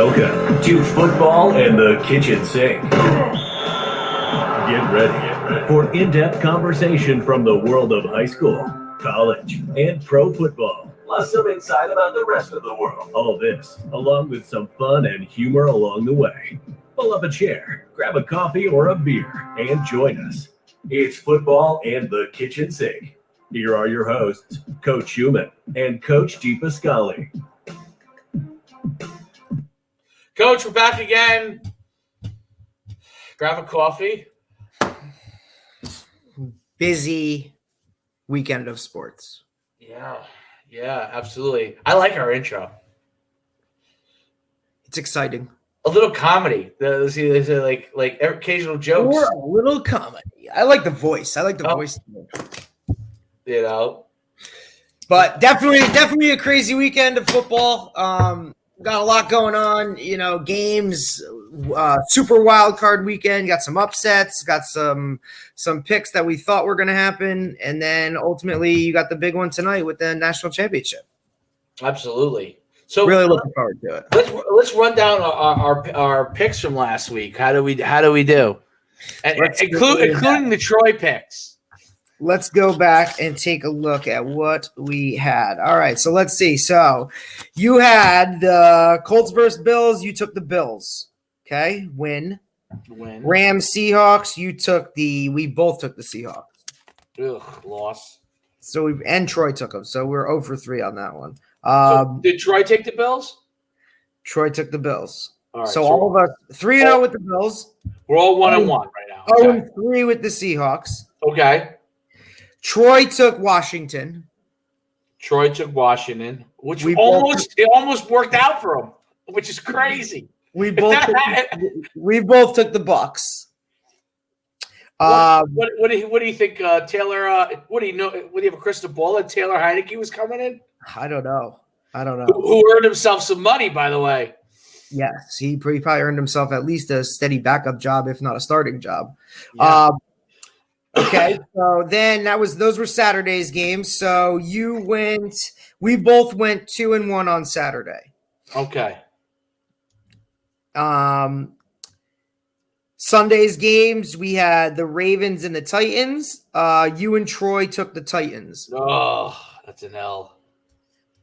Welcome to Football and the Kitchen Sink. Get ready for in-depth conversation from the world of high school, college, and pro football, plus some insight about the rest of the world. All this, along with some fun and humor along the way. Pull up a chair, grab a coffee or a beer, and join us. It's Football and the Kitchen Sink. Here are your hosts, Coach Schuman and Coach DePascali. Coach, we're back again. Grab a coffee. Busy weekend of sports. Yeah, absolutely. I like our intro. It's exciting. A little comedy. There's like occasional jokes. Or a little comedy. I like the voice. I like the voice. You know. But definitely a crazy weekend of football. Got a lot going on, games, super wild card weekend, got some upsets, got some picks that we thought were going to happen. And then ultimately you got the big one tonight with the national championship. Absolutely. So really looking forward to it. Let's run down our picks from last week. How do we do? Including the Troy picks. Let's go back and take a look at what we had. All right, so let's see. So you had the Colts versus Bills. You took the Bills. Okay, win. Rams, Seahawks. We both took the Seahawks. Ugh, loss. So and Troy took them. So we're 0 for 3 on that one. So did Troy take the Bills? Troy took the Bills. All right, so all of us 3-0 with the Bills. We're all 1-1 right now. 0-3 with the Seahawks. Okay. Troy took Washington, which almost worked out for him, which is crazy. We both took the Bucks. What do you think, Taylor? What do you know? What do you have a crystal ball that Taylor Heineke was coming in? I don't know. Who earned himself some money, by the way? Yes, he probably earned himself at least a steady backup job, if not a starting job. Yeah. Okay, so then those were Saturday's games. So we both went 2-1 on Saturday. Okay. Sunday's games, we had the Ravens and the Titans. You and Troy took the Titans. Oh, that's an L.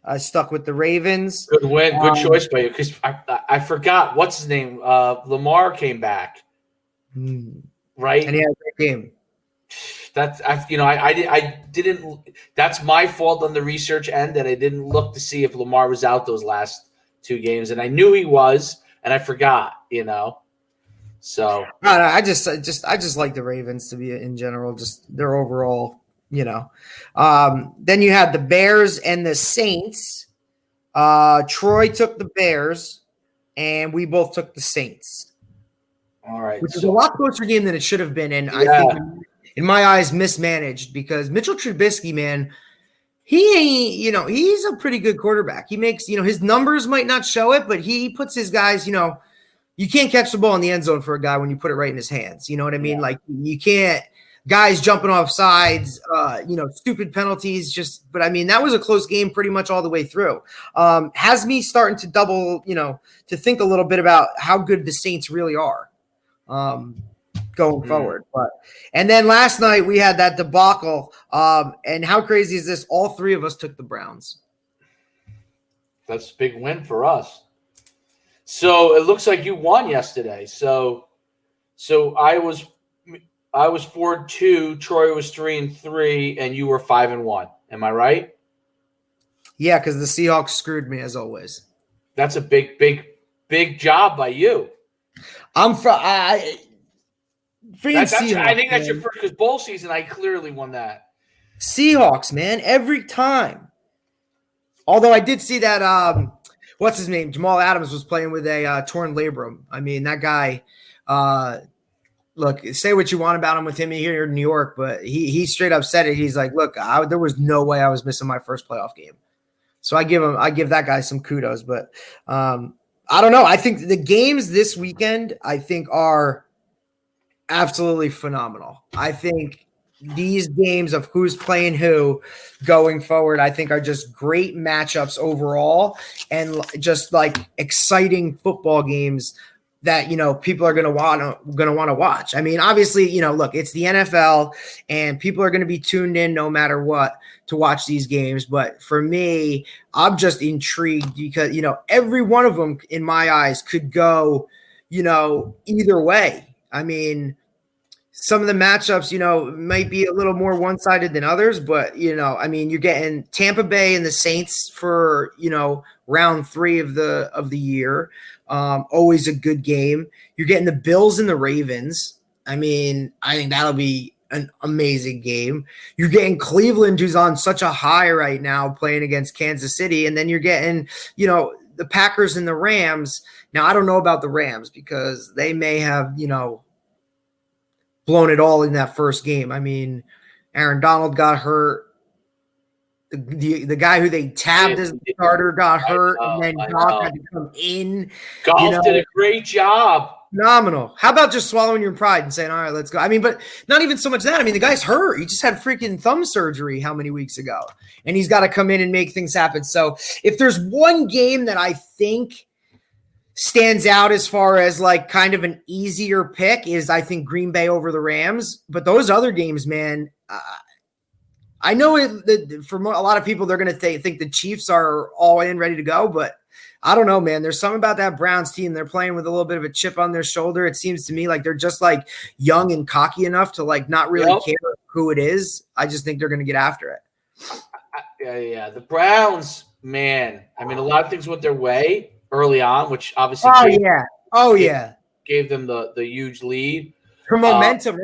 I stuck with the Ravens. Good win, good choice by you, because I forgot what's his name. Lamar came back, right? And he had a great game. I didn't. That's my fault on the research end that I didn't look to see if Lamar was out those last 2 games, and I knew he was, and I forgot. So I just like the Ravens to be in general, just their overall. Then you had the Bears and the Saints. Troy took the Bears, and we both took the Saints. All right, which is a lot closer game than it should have been, and I think, in my eyes, mismanaged because Mitchell Trubisky, man, he ain't, he's a pretty good quarterback. He makes, his numbers might not show it, but he puts his guys, you can't catch the ball in the end zone for a guy when you put it right in his hands. You know what I mean? Yeah. Like you can't. Guys jumping off sides, stupid penalties. But I mean, that was a close game pretty much all the way through. Has me starting to to think a little bit about how good the Saints really are going forward. And then last night we had that debacle. And how crazy is this? All 3 of us took the Browns. That's a big win for us. So it looks like you won yesterday. So I was 4-2, Troy was 3-3, and you were 5-1. Am I right? Yeah, because the Seahawks screwed me as always. That's a big job by you. I think that's your first, because bowl season I clearly won that. Seahawks, man, every time. Although I did see that what's his name? Jamal Adams was playing with a torn labrum. I mean, that guy look, say what you want about him with him here in New York, but he straight up said it. He's like, look, there was no way I was missing my first playoff game. So I give that guy some kudos, but I don't know. I think the games this weekend, are absolutely phenomenal. I think these games of who's playing who going forward, I think are just great matchups overall and just like exciting football games that, people are going to want to watch. I mean, obviously, look, it's the NFL and people are going to be tuned in no matter what to watch these games. But for me, I'm just intrigued because, every one of them in my eyes could go, either way. I mean, some of the matchups, might be a little more one-sided than others, but, I mean, you're getting Tampa Bay and the Saints for, round 3 of the year. Always a good game. You're getting the Bills and the Ravens. I mean, I think that'll be an amazing game. You're getting Cleveland, who's on such a high right now, playing against Kansas City. And then you're getting, the Packers and the Rams. Now, I don't know about the Rams because they may have, blown it all in that first game. I mean, Aaron Donald got hurt. The guy who they tabbed as the starter got hurt, and then Goff had to come in. Goff did a great job. Phenomenal. How about just swallowing your pride and saying, all right, let's go? I mean, but not even so much that. I mean, the guy's hurt. He just had freaking thumb surgery how many weeks ago? And he's got to come in and make things happen. So if there's one game that I think stands out as far as like kind of an easier pick is, I think, Green Bay over the Rams. But those other games, man, I know for a lot of people, they're going to think the Chiefs are all in, ready to go. But I don't know, man. There's something about that Browns team. They're playing with a little bit of a chip on their shoulder. It seems to me like they're just like young and cocky enough to like not really care who it is. I just think they're going to get after it. Yeah. The Browns, man. I mean, a lot of things went their way early on, which obviously gave them the huge lead. For momentum.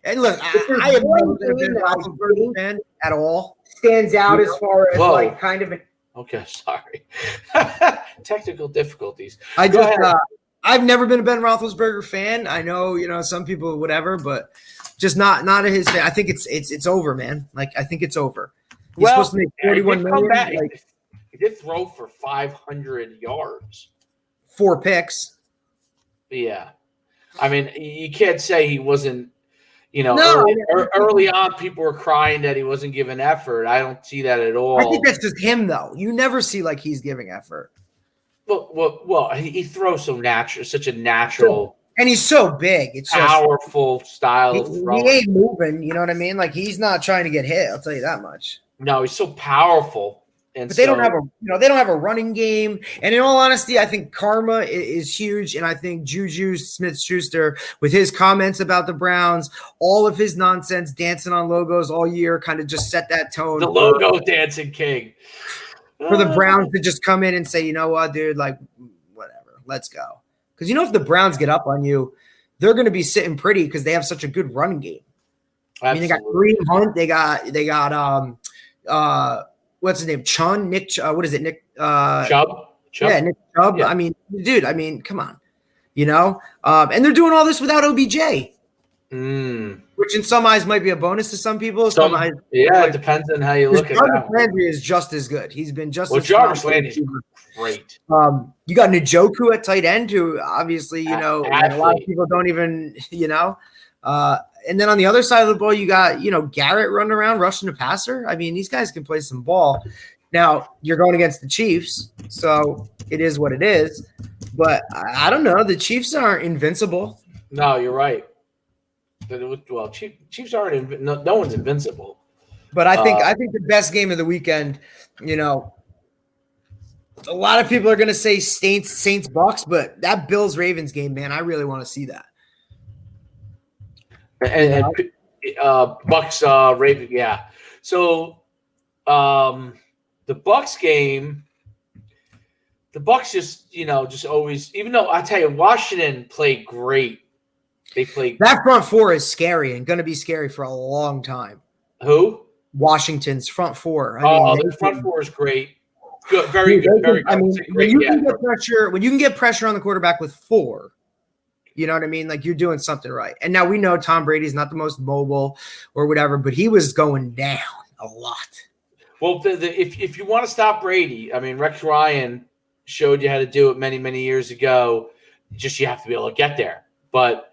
And look, I have never been a Roethlisberger fan at all. Stands out as far as like kind of okay, sorry. Technical difficulties. I've never been a Ben Roethlisberger fan. I know, some people whatever, but just not a his fan. I think it's over, man. Like I think it's over. He's supposed to make 41 million. He did throw for 500 yards. 4 picks. Yeah. I mean, you can't say he wasn't, early on people were crying that he wasn't giving effort. I don't see that at all. I think that's just him, though. You never see like he's giving effort. Well, he throws such a natural. And he's so big. It's just powerful style of throwing. He ain't moving, you know what I mean? Like he's not trying to get hit, I'll tell you that much. No, he's so powerful. But they don't have a running game. And in all honesty, I think karma is huge. And I think Juju Smith-Schuster, with his comments about the Browns, all of his nonsense, dancing on logos all year, kind of just set that tone. The logo dancing king. For the Browns to just come in and say, you know what, dude, like, whatever, let's go. Because if the Browns get up on you, they're going to be sitting pretty because they have such a good run game. Absolutely. I mean, they got Kareem Hunt. They got what's his name? Chun? Nick? What is it? Nick? Chubb. Yeah, Nick Chubb. Yeah. I mean, dude. Come on. And they're doing all this without OBJ, which in some eyes might be a bonus to some people. Some eyes, it depends on how you look at Jarvis Landry is just as good. He's been just. Well, Jarvis Landry is great. You got Njoku at tight end, who obviously a lot of people don't even and then on the other side of the ball, you got, Garrett running around, rushing the passer. I mean, these guys can play some ball. Now, you're going against the Chiefs, so it is what it is. But I don't know. The Chiefs aren't invincible. No, you're right. Well, Chiefs aren't no one's invincible. But I think the best game of the weekend, a lot of people are going to say Saints Bucks, but that Bills Ravens game, man, I really want to see that. And Bucks Ravens, yeah. So the Bucks game, the Bucks just always, even though I tell you, Washington played great. They played that front four is scary and going to be scary for a long time. Who? Washington's front four. The front four is great. Good, very good, very good. I mean, when you can get pressure on the quarterback with 4. You know what I mean? Like you're doing something right. And now we know Tom Brady's not the most mobile or whatever, but he was going down a lot. Well, if you want to stop Brady, I mean, Rex Ryan showed you how to do it many, many years ago. Just you have to be able to get there. But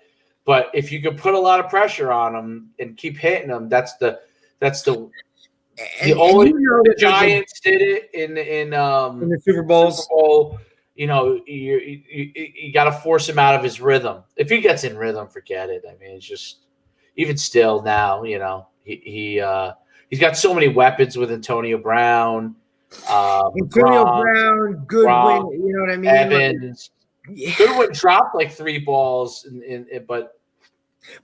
But if you could put a lot of pressure on them and keep hitting them, that's the only the Giants did it in the Super Bowls. Super Bowl. You know, you got to force him out of his rhythm. If he gets in rhythm, forget it. I mean, it's just even still now. You know, he's got so many weapons with Antonio Brown. Brown, Goodwin. You know what I mean? Evans. Goodwin dropped like 3 balls, but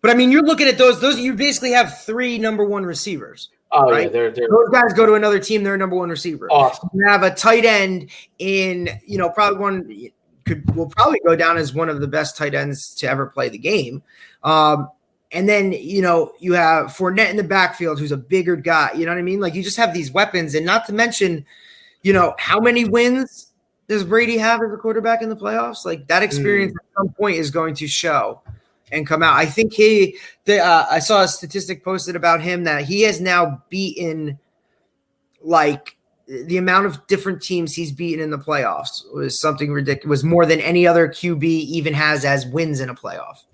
I mean, you're looking at those. You basically have 3 number 1 receivers. Oh right? yeah, they're those guys go to another team. They're a number 1 receiver. Awesome. You have a tight end in, probably will probably go down as one of the best tight ends to ever play the game. And then you have Fournette in the backfield, who's a bigger guy. You know what I mean? Like you just have these weapons, and not to mention, how many wins does Brady have as a quarterback in the playoffs? Like that experience at some point is going to show and come out. I think I saw a statistic posted about him that he has now beaten like the amount of different teams he's beaten in the playoffs was something ridiculous, was more than any other QB even has as wins in a playoff.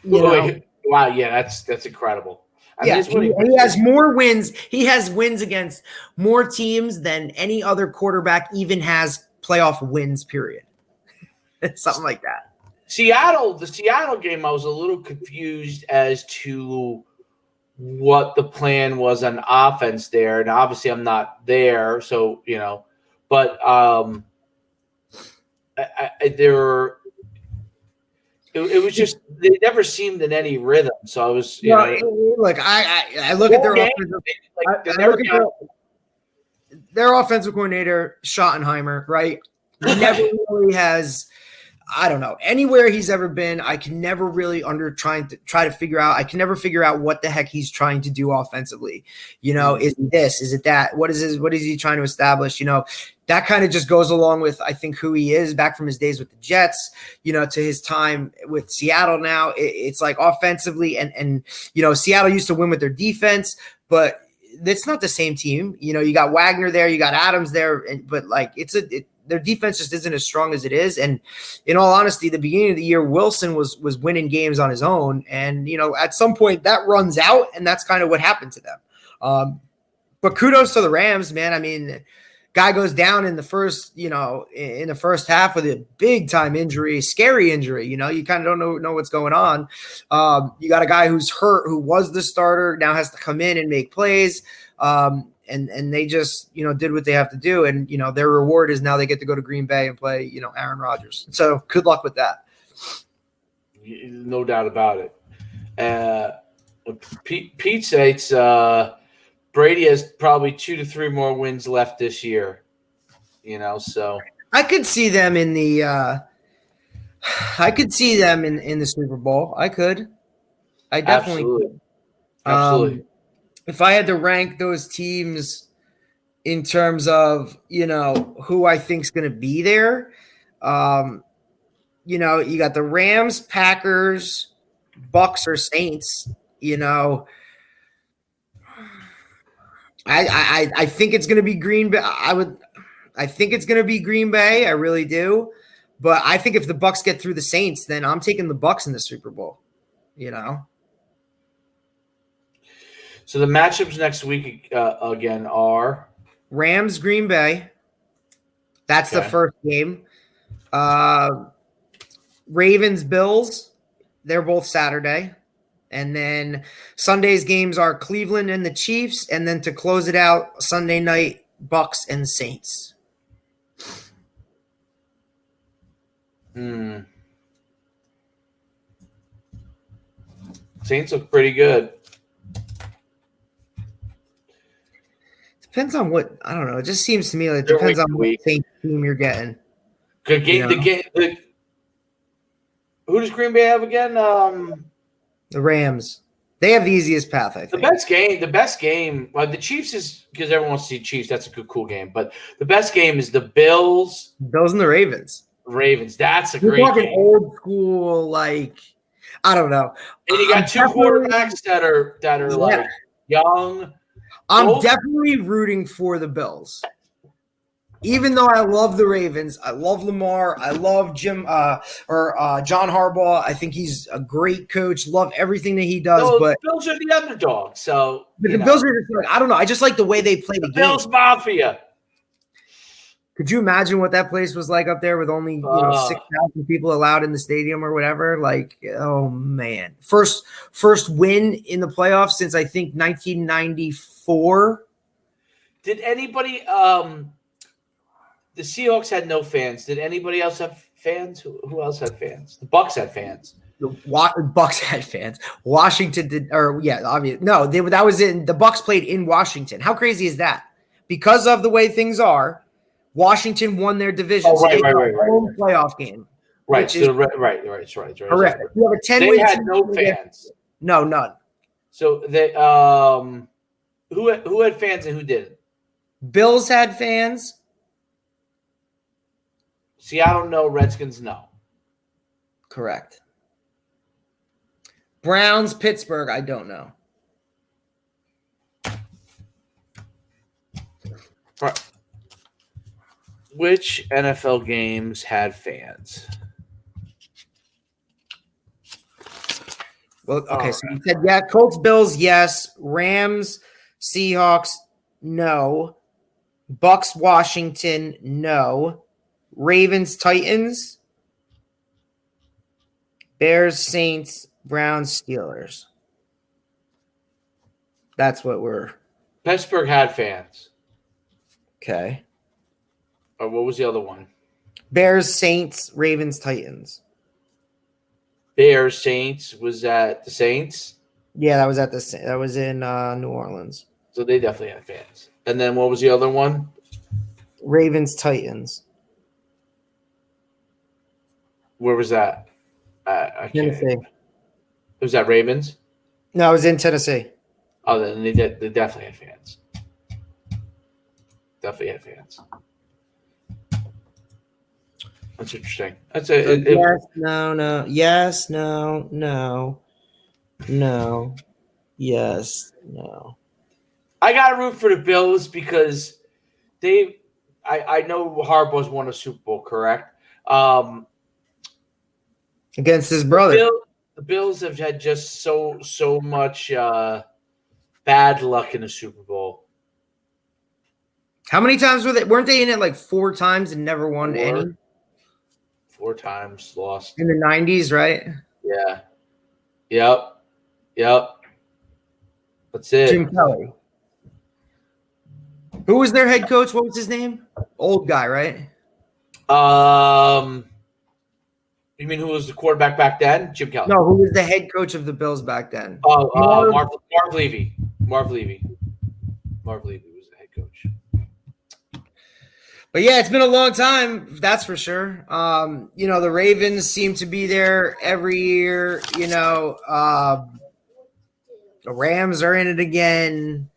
Wow, yeah, that's incredible. He has more wins. He has wins against more teams than any other quarterback even has playoff wins, period. Something like that. The Seattle game, I was a little confused as to what the plan was on offense there. And obviously I'm not there, so, but it was just they never seemed in any rhythm. So I was, look, I look at their offensive, their offensive coordinator, Schottenheimer, right? Never really has. I don't know. Anywhere he's ever been, I can never really try to figure out. I can never figure out what the heck he's trying to do offensively. Is it this? Is it that? What is he trying to establish? That kind of just goes along with, I think, who he is back from his days with the Jets, to his time with Seattle now. It's like offensively and Seattle used to win with their defense, but it's not the same team. You got Wagner there, you got Adams there, but like their defense just isn't as strong as it is. And in all honesty, the beginning of the year, Wilson was winning games on his own. And, at some point that runs out, and that's kind of what happened to them. But kudos to the Rams, man. I mean, guy goes down in the first half with a big time injury, scary injury. You kind of don't know what's going on. You got a guy who's hurt, who was the starter, now has to come in and make plays. And they just, did what they have to do. And, their reward is now they get to go to Green Bay and play, Aaron Rodgers. So good luck with that. No doubt about it. Pete states Brady has probably 2 to 3 more wins left this year, so. I could see them in the in the Super Bowl. I definitely could. Absolutely. If I had to rank those teams in terms of, who I think is going to be there, you got the Rams, Packers, Bucks, or Saints, I think it's going to be Green Bay. I think it's going to be Green Bay. I really do. But I think if the Bucks get through the Saints, then I'm taking the Bucks in the Super Bowl, So the matchups next week again are Rams, Green Bay. That's the first game. Ravens, Bills. They're both Saturday. And then Sunday's games are Cleveland and the Chiefs. And then to close it out, Sunday night, Bucks and Saints. Saints look pretty good. Depends on what, I don't know. It just seems to me like it depends on what team you're getting. Good game. Who does Green Bay have again? The Rams. They have the easiest path, I think. The best game. Well, the Chiefs is because everyone wants to see Chiefs. That's a cool game. But the best game is the Bills. Bills and the Ravens. That's a You're great talking game. Old school, like, I don't know. And you got 2 quarterbacks that are like young. I'm definitely rooting for the Bills. even though I love the Ravens, I love Lamar, I love John Harbaugh. I think he's a great coach. Love everything that he does, So but the Bills are the underdog. So the Bills are just like, I don't know. I just like the way they play the game. Bills Mafia. Could you imagine what that place was like up there with only 6,000 people allowed in the stadium or whatever? Like, oh man, first win in the playoffs since I think 1994. Did anybody? The Seahawks had no fans. Did anybody else have fans? Who else had fans? The Bucks had fans. The Bucks had fans. Washington did, obvious. No, that was in the Bucks played in Washington. How crazy is that? Because of the way things are. Washington won their division. Oh, right. Home playoff game. Right. So right. Correct. You have a 10 They win had team. no fans. No, none. So they who had fans and who didn't? Bills had fans. Seattle no, Redskins no. Correct. Browns, Pittsburgh, I don't know. Right. Which NFL games had fans? Well, okay, so you said Colts, Bills, yes. Rams, Seahawks, no. Bucks, Washington, no. Ravens, Titans. Bears, Saints, Browns, Steelers. That's what we're. Pittsburgh had fans. Okay. Or what was the other one? Bears, Saints, Ravens, Titans. Bears, Saints. Was that the Saints? Yeah, that was in New Orleans. So they definitely had fans. And then what was the other one? Ravens, Titans. Where was that? I can't. Tennessee. Was that Ravens? No, it was in Tennessee. Oh, then they definitely had fans. Definitely had fans. That's interesting. That's yes, no. Yes, no. Yes, no. I got to root for the Bills because I know Harbaugh's won a Super Bowl, correct? Against his brother. The Bills have had just so much bad luck in the Super Bowl. How many times weren't they in it like 4 times and never won any? 4 times lost. In the 90s, right? Yeah. Yep. That's it. Jim Kelly. Who was their head coach? What was his name? Old guy, right? You mean who was the quarterback back then? Jim Kelly. No, who was the head coach of the Bills back then? Marv Levy. Marv Levy was the head coach. But yeah, it's been a long time, that's for sure. The Ravens seem to be there every year. The Rams are in it again.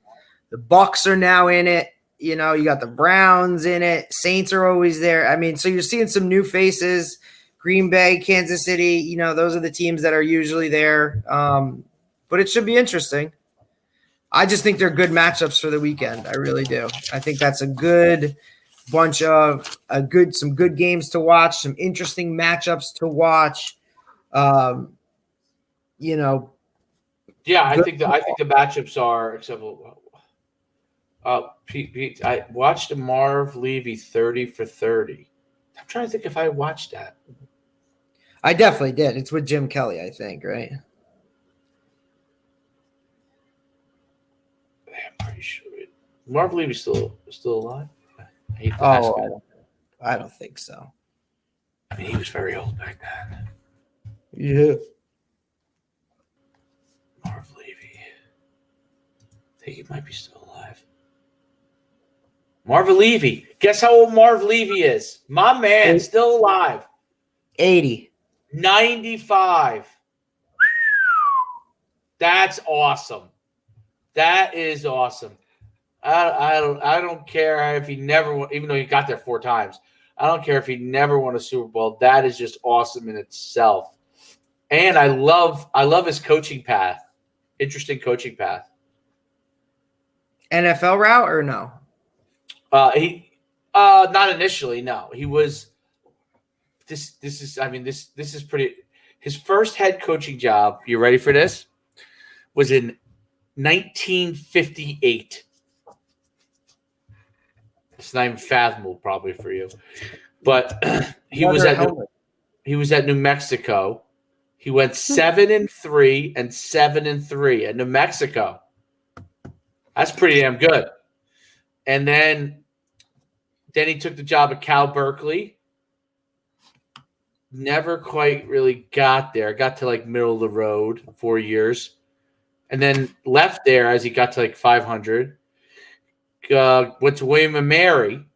The Bucks are now in it. You got the Browns in it. Saints are always there. I mean, so you're seeing some new faces. Green Bay, Kansas City, those are the teams that are usually there. But it should be interesting. I just think they're good matchups for the weekend. I really do. I think that's a good bunch of some good games to watch, some interesting matchups to watch. Yeah, I think the matchups are acceptable. Pete, I watched Marv Levy 30 for 30. I'm trying to think if I watched that. I definitely did. It's with Jim Kelly, I think, right? I'm pretty sure. Marv Levy's still alive. I hate to ask him. I don't think so. I mean, he was very old back then. Yeah. Marv Levy. I think he might be still alive. Marv Levy. Guess how old Marv Levy is? My man, still alive. 80. 95. That's awesome. That is awesome. I don't care if he never won, even though he got there 4 times. I don't care if he never won a Super Bowl. That is just awesome in itself. And I love his coaching path. Interesting coaching path. NFL route or no? He Not initially. No, he was. This is pretty. His first head coaching job. You ready for this? Was in 1958. It's not even fathomable, probably for you, but he was at New Mexico. He went 7-3 and 7-3 at New Mexico. That's pretty damn good. And then he took the job at Cal Berkeley. Never quite really got there. Got to like middle of the road, 4 years. And then left there as he got to like 500. Went to William and Mary.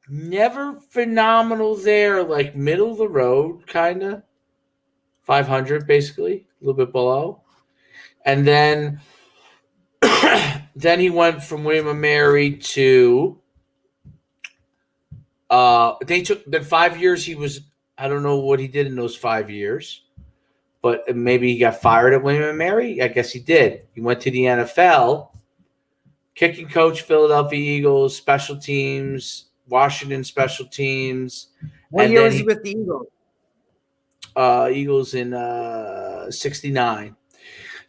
Never phenomenal there, like middle of the road, kind of. 500, basically, a little bit below. And then he went from William and Mary to then 5 years he was, I don't know what he did in those 5 years, but maybe he got fired at William and Mary. I guess he did. He went to the NFL, kicking coach, Philadelphia Eagles, special teams, Washington special teams. What year was he with the Eagles? Eagles in 69.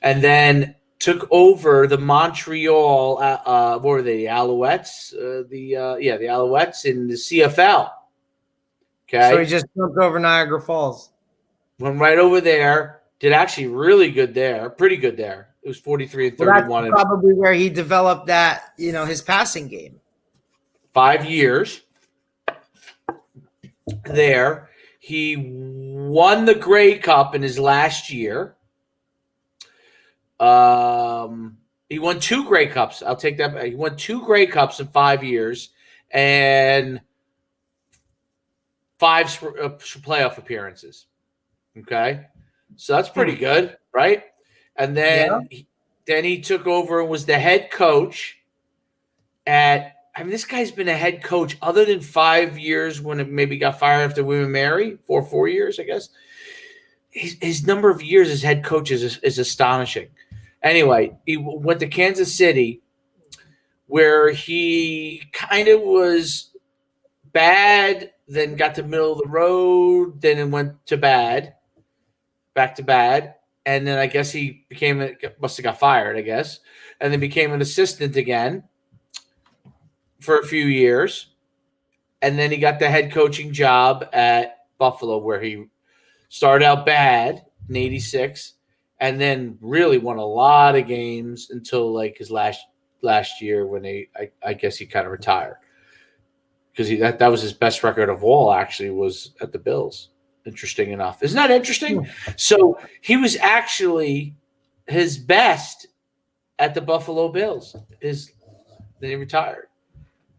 And then took over the Montreal, what were they, the Alouettes? The Alouettes in the CFL. Okay. So he just jumped over Niagara Falls. Went right over there. Did actually really good there. Pretty good there. It was 43 and 31. Well, that's probably where he developed that, his passing game. 5 years there. He won the Grey Cup in his last year. He won 2 Grey Cups. I'll take that back. He won 2 Grey Cups in 5 years and 5 playoff appearances. Okay. So that's pretty good, right? And then he took over and was the head coach this guy's been a head coach other than 5 years when it maybe got fired after William and Mary, 4 years, I guess. His number of years as head coach is astonishing. Anyway, he went to Kansas City, where he kind of was bad, then got to middle of the road, then it went to bad, back to bad, and then I guess he must have got fired, I guess, and then became an assistant again for a few years, and then he got the head coaching job at Buffalo, where he started out bad in 86. And then really won a lot of games until like his last year when I guess he kind of retired, because that was his best record of all, actually, was at the Bills. Interesting enough. Isn't that interesting? So he was actually his best at the Buffalo Bills. Then he retired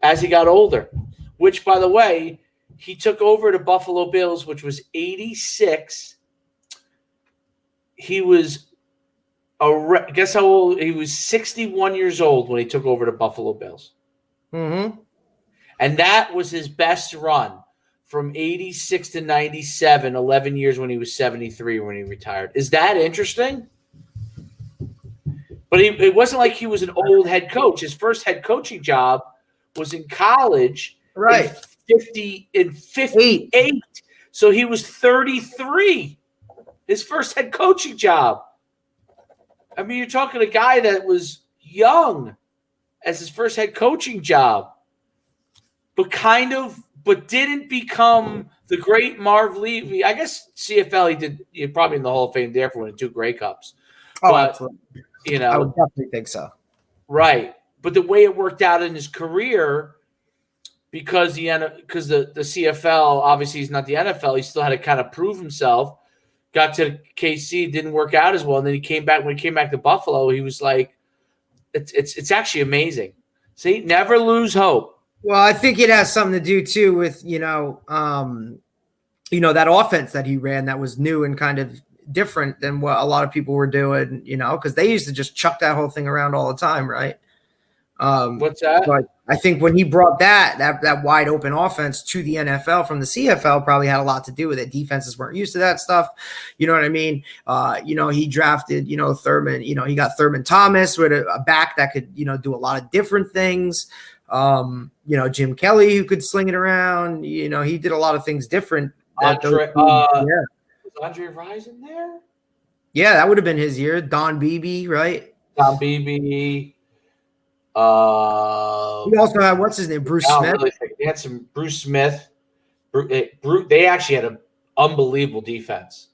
as he got older, which, by the way, he took over the Buffalo Bills, which was 86. He was, guess how old? He was 61 years old when he took over the Buffalo Bills. Mm-hmm. And that was his best run from 86 to 97, 11 years when he was 73 when he retired. Is that interesting? But it wasn't like he was an old head coach. His first head coaching job was in college. Right. In 58. So he was 33. His first head coaching job. I mean, you're talking a guy that was young as his first head coaching job, but didn't become the great Marv Levy. I guess CFL he did. You're probably in the Hall of Fame there for winning 2 Grey Cups. But, absolutely. I would definitely think so. Right, but the way it worked out in his career, because the CFL, obviously he's not the NFL. He still had to kind of prove himself. Got to KC, didn't work out as well, and then he came back. When he came back to Buffalo, he was like, "It's actually amazing." See, never lose hope. Well, I think it has something to do too with that offense that he ran that was new and kind of different than what a lot of people were doing. Because they used to just chuck that whole thing around all the time, right? What's that? But I think when he brought that wide open offense to the NFL from the CFL, probably had a lot to do with it. Defenses weren't used to that stuff. You know what I mean? He drafted, Thurman, he got Thurman Thomas with a back that could, do a lot of different things. Jim Kelly, who could sling it around. He did a lot of things different. Was Andre Rison there? Yeah, that would have been his year. Don Beebe, right? Don Beebe. We also had what's his name, Bruce Smith. Really they had some Bruce Smith. They actually had an unbelievable defense.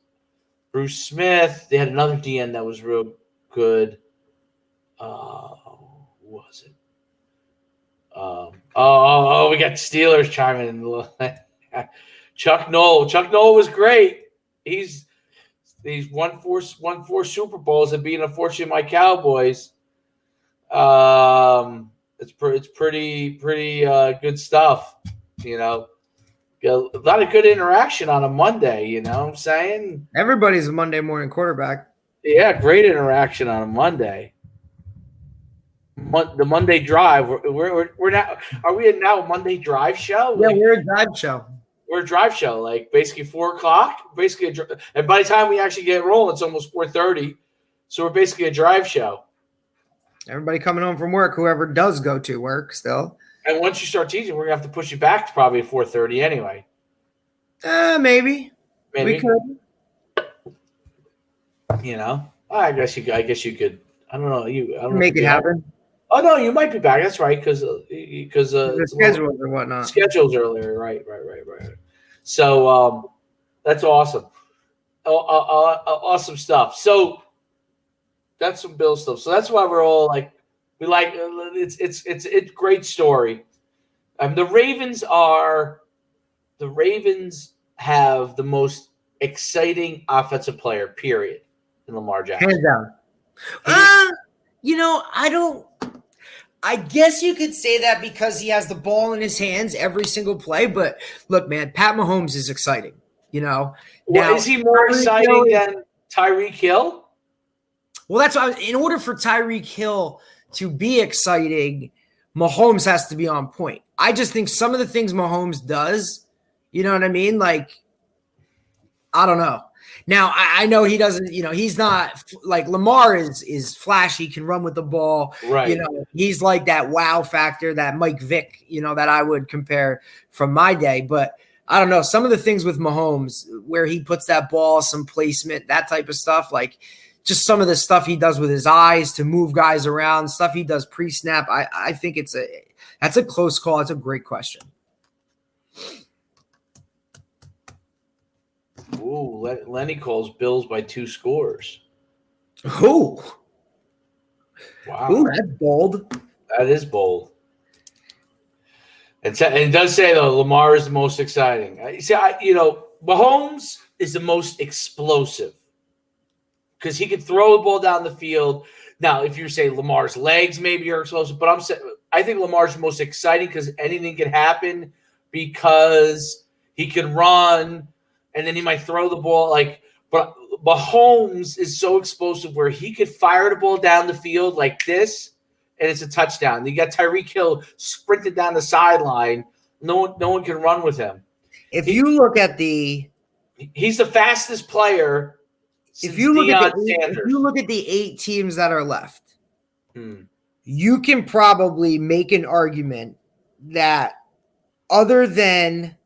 Bruce Smith. They had another DN that was real good. Who was it? We got Steelers chiming in. Chuck Noll. Chuck Noll was great. He's won four Super Bowls and being unfortunately my Cowboys. It's pretty good stuff. A lot of good interaction on a Monday. You know what I'm saying? Everybody's a Monday morning quarterback. Yeah, great interaction on a Monday. The Monday drive. We're now. Are we now a Monday drive show? Yeah, we're a drive show. We're a drive show, like basically 4:00. Basically, and by the time we actually get rolling, it's almost 4:30. So we're basically a drive show. Everybody coming home from work, whoever does go to work still. And once you start teaching, we're gonna have to push you back to probably 4:30 anyway. Maybe we could. I guess you could. I don't know. I don't make it happen. Oh no, you might be back. That's right, because the schedules and whatnot. Schedules earlier, right. So that's awesome. Awesome stuff. So that's some Bill stuff. So that's why we're all like, we like it's a great story. The Ravens have the most exciting offensive player, period, in Lamar Jackson. Hands down. I guess you could say that because he has the ball in his hands every single play. But look, man, Pat Mahomes is exciting. Now, is he more exciting than Tyreek Hill? Well, that's why in order for Tyreek Hill to be exciting, Mahomes has to be on point. I just think some of the things Mahomes does, you know what I mean? Like, I don't know. Now, I know he doesn't, he's not like Lamar is flashy, can run with the ball. Right. He's like that wow factor, that Mike Vick, that I would compare from my day. But I don't know, some of the things with Mahomes where he puts that ball, some placement, that type of stuff, like just some of the stuff he does with his eyes to move guys around, stuff he does pre-snap. I think that's a close call. It's a great question. Ooh, Lenny calls Bills by 2 scores. Ooh. Wow. Ooh, that's bold. That is bold. And it does say, though, Lamar is the most exciting. Mahomes is the most explosive because he can throw the ball down the field. Now, if you say Lamar's legs maybe are explosive, but I think Lamar's the most exciting because anything can happen because he can run – and then he might throw the ball but Mahomes is so explosive where he could fire the ball down the field like this, and it's a touchdown. You got Tyreek Hill sprinting down the sideline. No one can run with him. If you look at he's the fastest player. If you look at the 8 teams that are left, you can probably make an argument that other than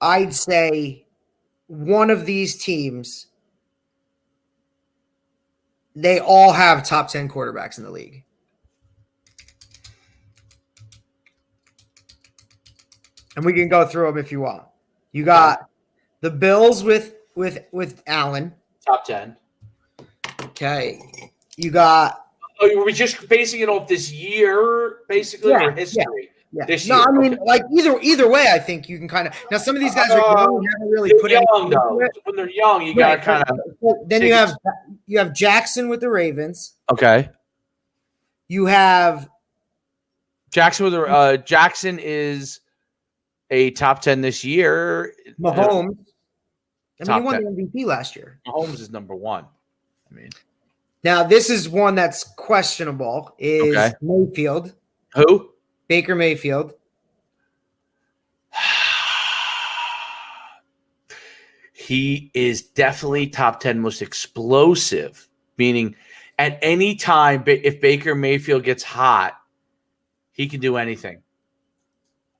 I'd say one of these teams, they all have top 10 quarterbacks in the league. And we can go through them if you want. You got the Bills with Allen. Top 10. Okay. You got. Oh, were we just basing it off this year, basically, or history? Yeah. This no, year. I mean, like either way, I think you can kind of now. Some of these guys are young, haven't really put young though. When they're young, you got to kind of. Then you have Jackson with the Ravens. Okay. You have Jackson with the Jackson is a top 10 this year. Mahomes. He won 10. the MVP last year. Mahomes is number 1. I mean, now this is one that's questionable. Is Mayfield? Who? Baker Mayfield. He is definitely top 10 most explosive, meaning at any time, if Baker Mayfield gets hot, He can do anything.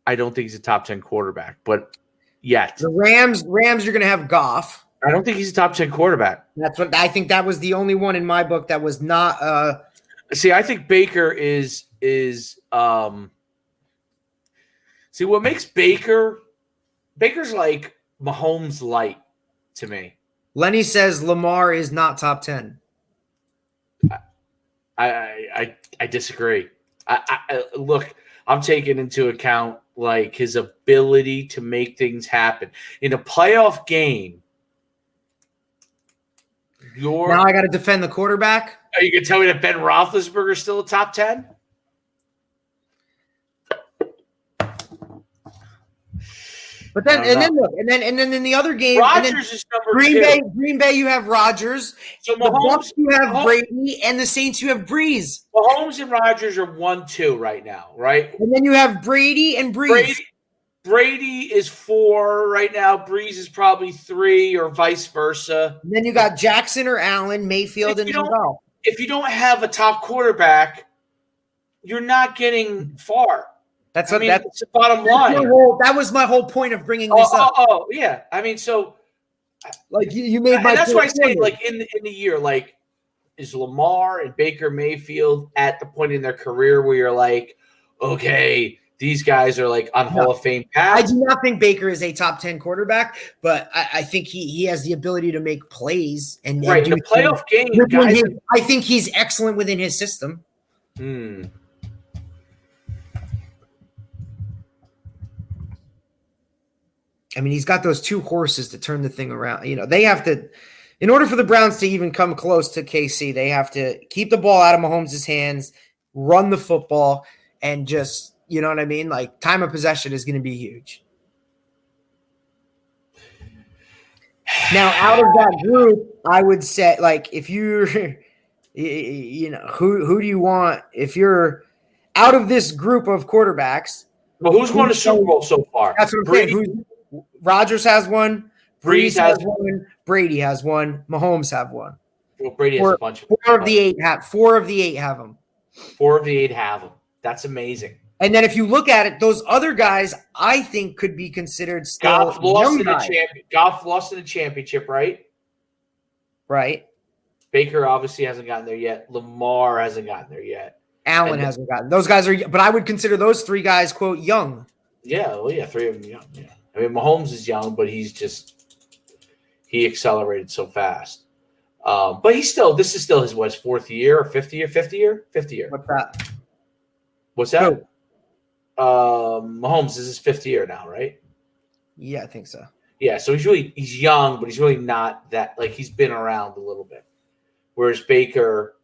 I don't think he's a top 10 quarterback, but yet. The Rams, you're going to have Goff. I don't think he's a top 10 quarterback. That's what I think. That was the only one in my book that was not. See, I think Baker is see what makes Baker's like Mahomes light to me. Lenny says Lamar is not top 10. I disagree. I look, I'm taking into account like his ability to make things happen in a playoff game. Now I got to defend the quarterback. Are you gonna tell me that Ben Roethlisberger is still a top 10? But then and then in the other game, Rodgers is number Green 2. Green Bay, you have Rodgers. So The Bucs, you have Brady, and the Saints, you have Breeze. Mahomes and Rodgers are 1-2 right now, right? And then you have Brady and Breeze. Brady is 4 right now. Breeze is probably 3 or vice versa. And then you got Jackson or Allen, Mayfield, and Goff. If you don't have a top quarterback, you're not getting far. That's the bottom line. That was my whole point of bringing this up. Oh, yeah. I mean, so like you made my. And that's why I say, like in the year, like is Lamar and Baker Mayfield at the point in their career where you're like, okay, these guys are like on Hall of Fame path. I do not think Baker is a top 10 quarterback, but I think he has the ability to make plays and right do the playoff game. Guys, I think he's excellent within his system. I mean, he's got those 2 horses to turn the thing around. You know, they have to, in order for the Browns to even come close to KC, they have to keep the ball out of Mahomes' hands, run the football, and just, you know what I mean? Like, time of possession is going to be huge. Now, out of that group, I would say, like, if you're, you know, who do you want? If you're out of this group of quarterbacks. Well, who's won a Super Bowl so far? That's what I'm saying. Rodgers has one. Breeze has one. Brady has one. Mahomes have one. Well, Brady has a bunch of 4 of the 8 have 4 of the 8 have them. 4 of the 8 have them. That's amazing. And then if you look at it, those other guys, I think, could be considered still Goff lost in the championship, right? Right. Baker obviously hasn't gotten there yet. Lamar hasn't gotten there yet. Allen hasn't gotten. Those guys are, but I would consider those 3 guys, quote, young. Yeah, well, yeah, 3 of them young. Yeah, I mean, Mahomes is young, but he accelerated so fast. But this is still his 4th year or 5th year? 5th year? 5th year. What's that? Who? Mahomes is his 5th year now, right? Yeah, I think so. Yeah, so he's young, but he's really not that, like, he's been around a little bit. Whereas Baker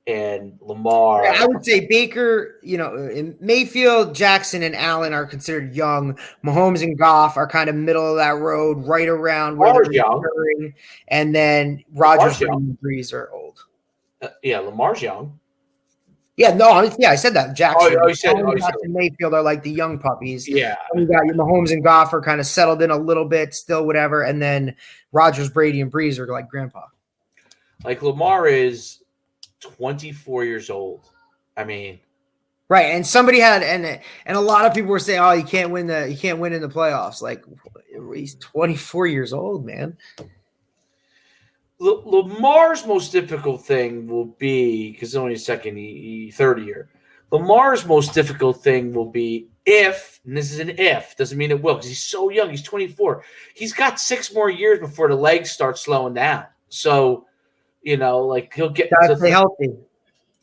and Lamar. I would say Baker, you know, in Mayfield, Jackson, and Allen are considered young. Mahomes and Goff are kind of middle of that road, right around where they're young. And then Rodgers and Breeze are old. Yeah, Lamar's young. Yeah, no, I said that. Jackson, Jackson Mayfield are like the young puppies. Yeah. And you got your Mahomes and Goff are kind of settled in a little bit, still whatever. And then Rodgers, Brady, and Breeze are like grandpa. Like Lamar is 24 years old. I mean, right. And somebody had and a lot of people were saying, "Oh, you can't win in the playoffs." Like, he's 24 years old, man. Lamar's most difficult thing will be, because it's only his third year. Lamar's most difficult thing will be if, and this is an if, doesn't mean it will, because he's so young. He's 24. He's got 6 more years before the legs start slowing down. So, you know, like he'll get to stay healthy.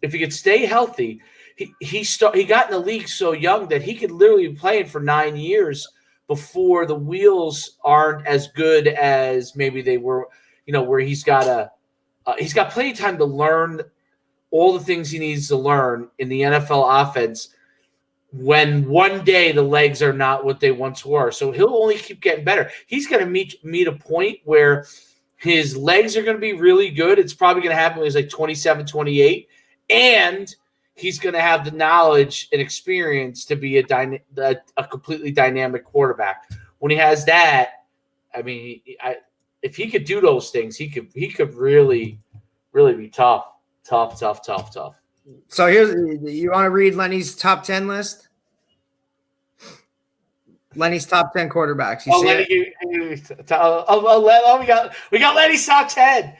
If he could stay healthy, he got in the league so young that he could literally be playing for 9 years before the wheels aren't as good as maybe they were. You know, where he's got plenty of time to learn all the things he needs to learn in the NFL offense when one day the legs are not what they once were. So he'll only keep getting better. He's going to meet a point where his legs are going to be really good. It's probably going to happen when he's like 27, 28. And he's going to have the knowledge and experience to be a completely dynamic quarterback. When he has that, I mean, if he could do those things, he could really, really be tough. So you want to read Lenny's top 10 list? Lenny's top 10 quarterbacks. You see Lenny, we got Lenny's top 10. Let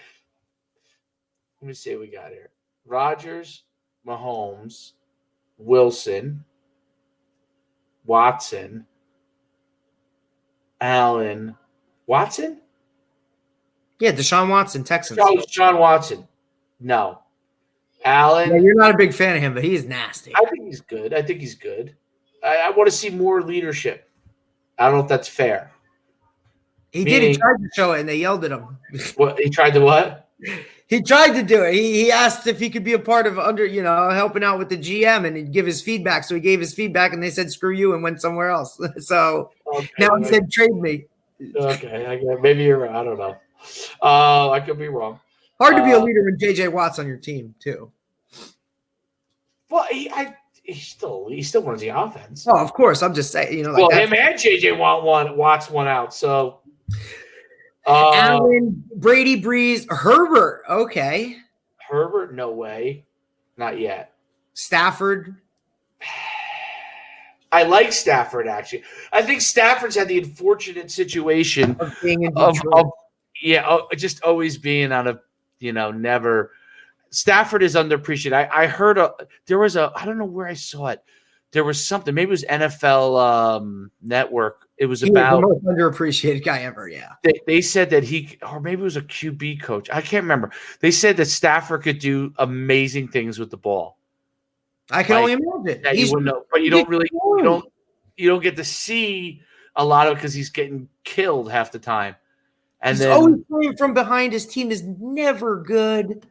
me see what we got here. Rodgers, Mahomes, Wilson, Watson, Allen. Watson? Yeah, Deshaun Watson, Texans. John Watson. No. Allen. Yeah, you're not a big fan of him, but he is nasty. I think he's good. I want to see more leadership. I don't know if that's fair. He did. He tried to show it, and they yelled at him. What he tried to what? He tried to do it. He asked if he could be a part of helping out with the GM and he'd give his feedback. So he gave his feedback, and they said screw you and went somewhere else. So now he said trade me. Okay, maybe you're right. I don't know. I could be wrong. Hard to be a leader when JJ Watt's on your team too. Well, he still runs the offense. Oh, of course. I'm just saying, him and JJ Watts won out. So Allen, Brady, Breeze, Herbert. Okay. Herbert, no way. Not yet. Stafford. I like Stafford, actually. I think Stafford's had the unfortunate situation of being in just always being on a, never. Stafford is underappreciated. I heard there was I don't know where I saw it. There was something. Maybe it was NFL Network. It was about the most underappreciated guy ever. Yeah. They said that or maybe it was a QB coach. I can't remember. They said that Stafford could do amazing things with the ball. I can only imagine. You wouldn't know, but you don't get to see a lot of it because he's getting killed half the time. And he's always playing from behind. His team is never good.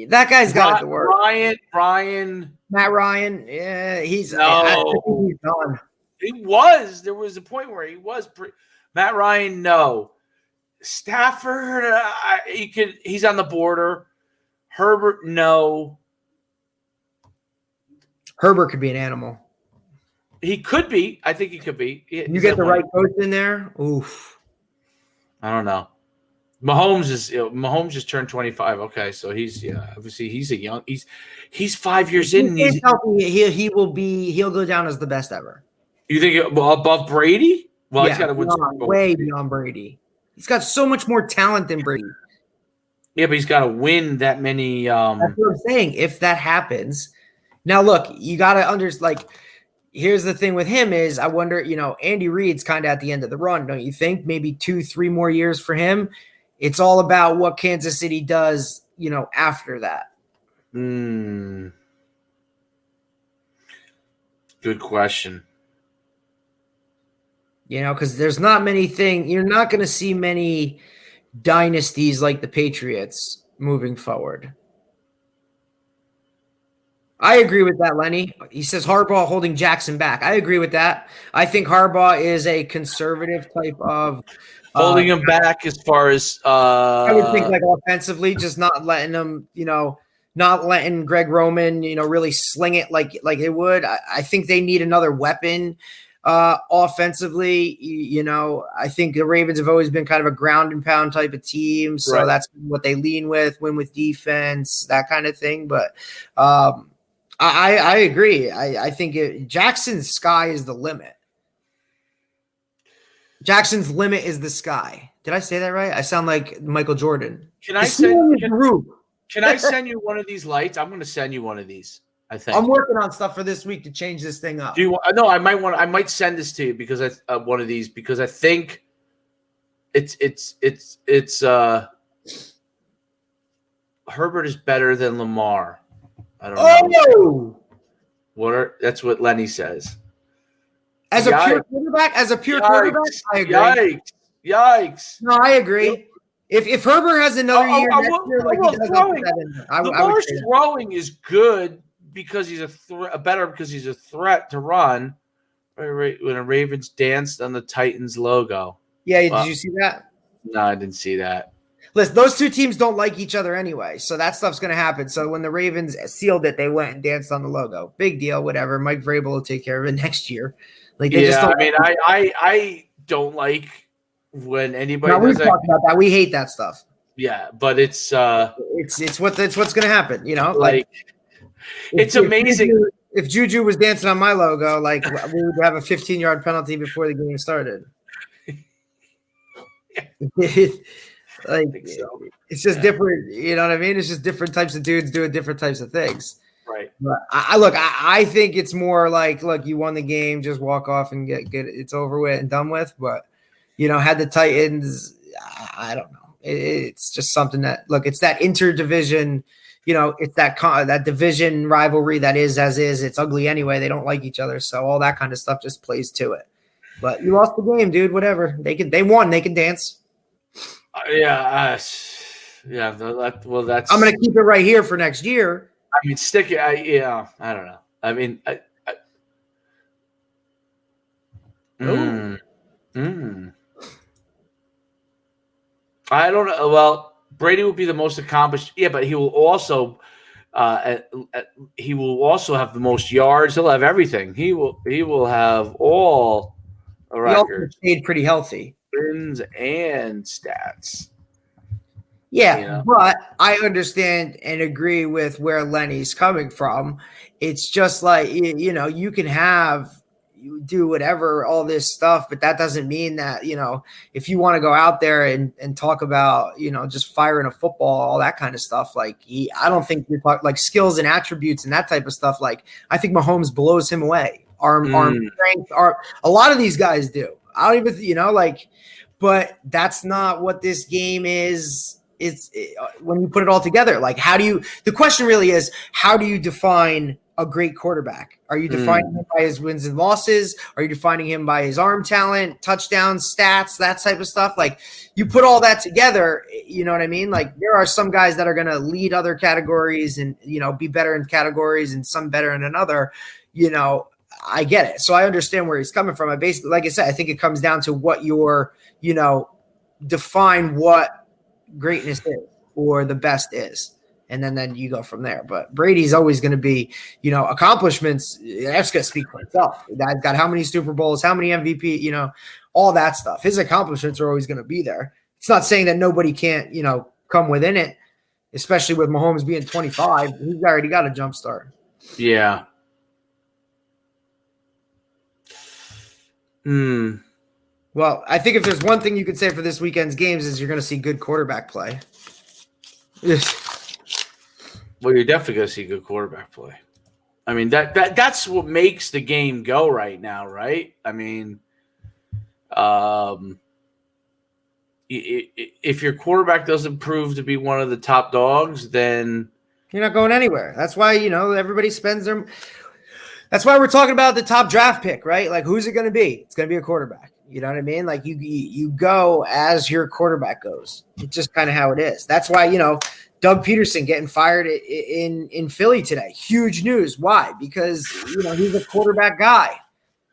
That guy's got it to work. Matt Ryan. Yeah, he's he's gone. He was. There was a point where he was. Matt Ryan, no. Stafford, he's on the border. Herbert, no. Herbert could be an animal. He could be. I think he could be. You get the right coach in there. Oof. I don't know. Mahomes just turned 25. Okay, so obviously he's 5 years in. He's healthy. He'll go down as the best ever. You think above Brady? Well, he's got to win way beyond Brady. He's got so much more talent than Brady. Yeah, but he's got to win that many. That's what I'm saying. If that happens, now look, you got to here's the thing with him is I wonder, Andy Reid's kind of at the end of the run, don't you think? Maybe 2-3 more years for him. It's all about what Kansas City does, after that. Good question. Because there's not many things. You're not going to see many dynasties like the Patriots moving forward. I agree with that, Lenny. He says Harbaugh holding Jackson back. I agree with that. I think Harbaugh is a conservative type of holding him back as far as I would think like offensively, just not letting him, not letting Greg Roman, really sling it like it would. I think they need another weapon offensively. I think the Ravens have always been kind of a ground and pound type of team, so that's what they lean with, win with defense, that kind of thing. But I agree. I think Jackson's sky is the limit. Jackson's limit is the sky. Did I say that right? I sound like Michael Jordan. Can I send you one of these lights? I'm going to send you one of these. I think I'm working on stuff for this week to change this thing up. Do you? No, I might send this to you because one of these because I think it's Herbert is better than Lamar. I don't know. That's what Lenny says. As a pure quarterback, I agree. Yikes! No, I agree. If Herbert has another year next year, like he does, Lamar's throwing is good because he's because he's a threat to run. Right when the Ravens danced on the Titans logo. Yeah, did you see that? No, I didn't see that. Listen, those two teams don't like each other anyway, so that stuff's going to happen. So when the Ravens sealed it, they went and danced on the logo. Big deal, whatever. Mike Vrabel will take care of it next year. I don't like when anybody. We've talked about that. We hate that stuff. Yeah, but it's what's going to happen. It's amazing. If Juju was dancing on my logo, like we would have a 15-yard penalty before the game started. Like so. it's just different, you know what I mean? It's just different types of dudes doing different types of things. Right. But I think it's more like, look, you won the game, just walk off and get it's over with and done with. But had the Titans, I don't know. It's just something that, look, it's that interdivision, it's that division rivalry that is as is. It's ugly anyway. They don't like each other, so all that kind of stuff just plays to it. But you lost the game, dude. Whatever. They won. They can dance. Well, that's. I'm gonna keep it right here for next year. I mean, stick it. I don't know. I mean, I don't know. Well, Brady will be the most accomplished. Yeah, but he will also, have the most yards. He'll have everything. He will have all the records. He stayed pretty healthy. Wins and stats. Yeah, but I understand and agree with where Lenny's coming from. It's just like, you can do whatever, all this stuff, but that doesn't mean that, if you want to go out there and talk about, just firing a football, all that kind of stuff, like I don't think you're talking like skills and attributes and that type of stuff. Like I think Mahomes blows him away. Arm strength, a lot of these guys do. I don't even, but that's not what this game is. When you put it all together, like the question really is, how do you define a great quarterback? Are you defining him by his wins and losses? Are you defining him by his arm talent, touchdowns, stats, that type of stuff? Like you put all that together, you know what I mean? Like there are some guys that are going to lead other categories and, be better in categories and some better in another, I get it. So I understand where he's coming from. I basically, like I said, I think it comes down to what your, define what greatness is or the best is. And then you go from there. But Brady's always going to be, accomplishments. That's going to speak for itself. That's got how many Super Bowls, how many MVP, all that stuff. His accomplishments are always going to be there. It's not saying that nobody can't, come within it, especially with Mahomes being 25. He's already got a jump start. Yeah. Well, I think if there's one thing you could say for this weekend's games is you're going to see good quarterback play. Well, you're definitely going to see good quarterback play. I mean, that's what makes the game go right now, right? I mean, if your quarterback doesn't prove to be one of the top dogs, then you're not going anywhere. That's why, everybody spends their – that's why we're talking about the top draft pick, right? Like, who's it going to be? It's going to be a quarterback. You know what I mean? Like, you go as your quarterback goes. It's just kind of how it is. That's why, Doug Peterson getting fired in Philly today. Huge news. Why? Because, he's a quarterback guy.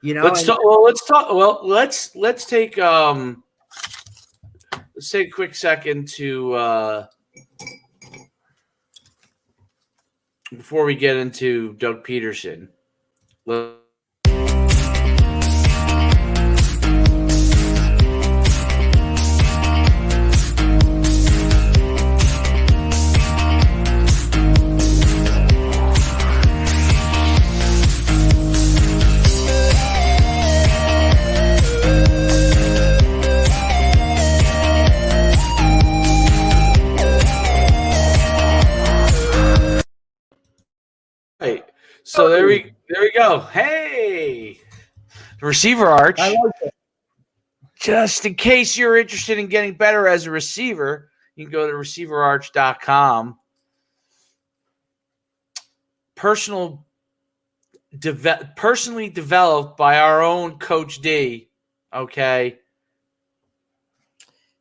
Let's take a quick second to before we get into Doug Peterson. So there we go. Hey, receiver arch. I like it. Just in case you're interested in getting better as a receiver, you can go to receiverarch.com. Personally developed by our own Coach D. Okay.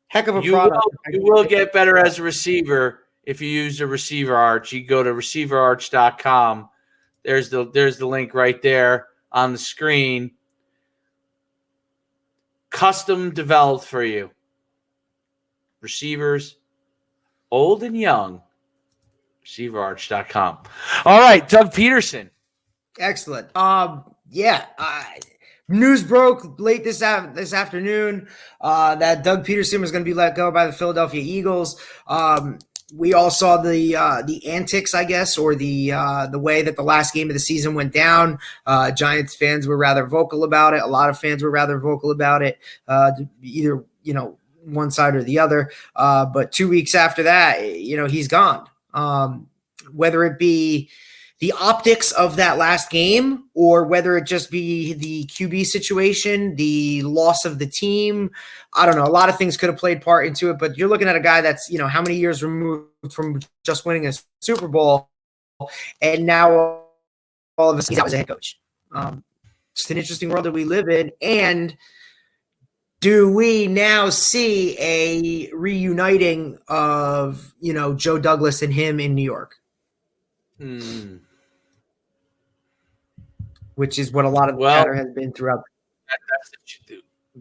Heck of a product. You will get better as a receiver if you use the receiver arch. You go to receiverarch.com. There's the link right there on the screen. Custom developed for you. Receivers, old and young. Receiverarch.com. All right, Doug Peterson. Excellent. News broke late this afternoon that Doug Peterson was going to be let go by the Philadelphia Eagles. we all saw the antics, I guess, or the way that the last game of the season went down. Giants fans were rather vocal about it. A lot of fans were rather vocal about it, either one side or the other. But 2 weeks after that, he's gone. Whether it be the optics of that last game or whether it just be the QB situation, the loss of the team. I don't know. A lot of things could have played part into it, but you're looking at a guy that's, how many years removed from just winning a Super Bowl, and now all of a sudden he's out as a head coach. It's an interesting world that we live in. And do we now see a reuniting of, Joe Douglas and him in New York? Which is what a lot of the chatter has been throughout.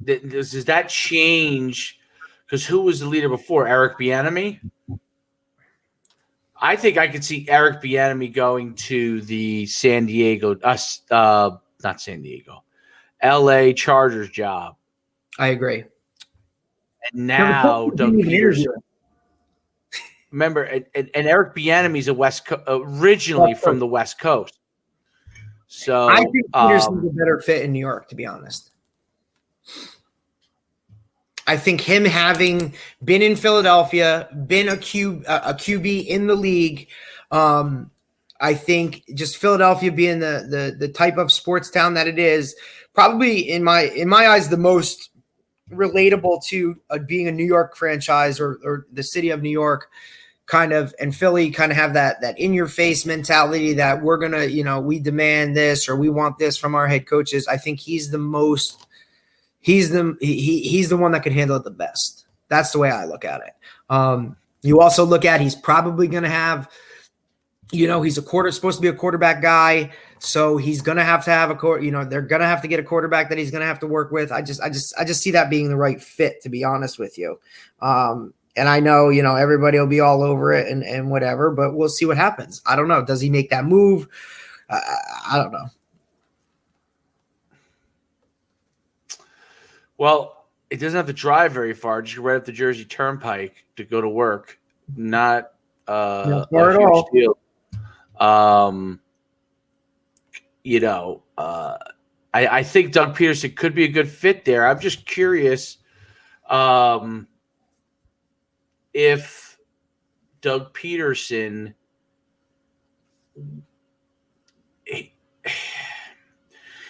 Does that change? Because who was the leader before? Eric Bieniemy? I think I could see Eric Bieniemy going to the LA Chargers job. I agree. And now Doug Peterson. Remember, and Eric Bieniemy's originally from the West Coast. So I think Peterson's a better fit in New York, to be honest. I think him having been in Philadelphia, been a QB in the league, I think just Philadelphia being the type of sports town that it is, probably in my eyes the most relatable to being a New York franchise or the city of New York. Kind of, and Philly kind of have that in your face mentality that we're going to, we demand this or we want this from our head coaches. I think he's the one that could handle it the best. That's the way I look at it. You also look at, he's probably going to have, he's supposed to be a quarterback guy. So he's going to have they're going to have to get a quarterback that he's going to have to work with. I just see that being the right fit, to be honest with you. And I know, everybody will be all over it and whatever, but we'll see what happens. I don't know. Does he make that move? I don't know. Well, it doesn't have to drive very far. Just right up the Jersey Turnpike to go to work. Not far at all. Deal. I think Doug Peterson could be a good fit there. I'm just curious. If Doug Peterson,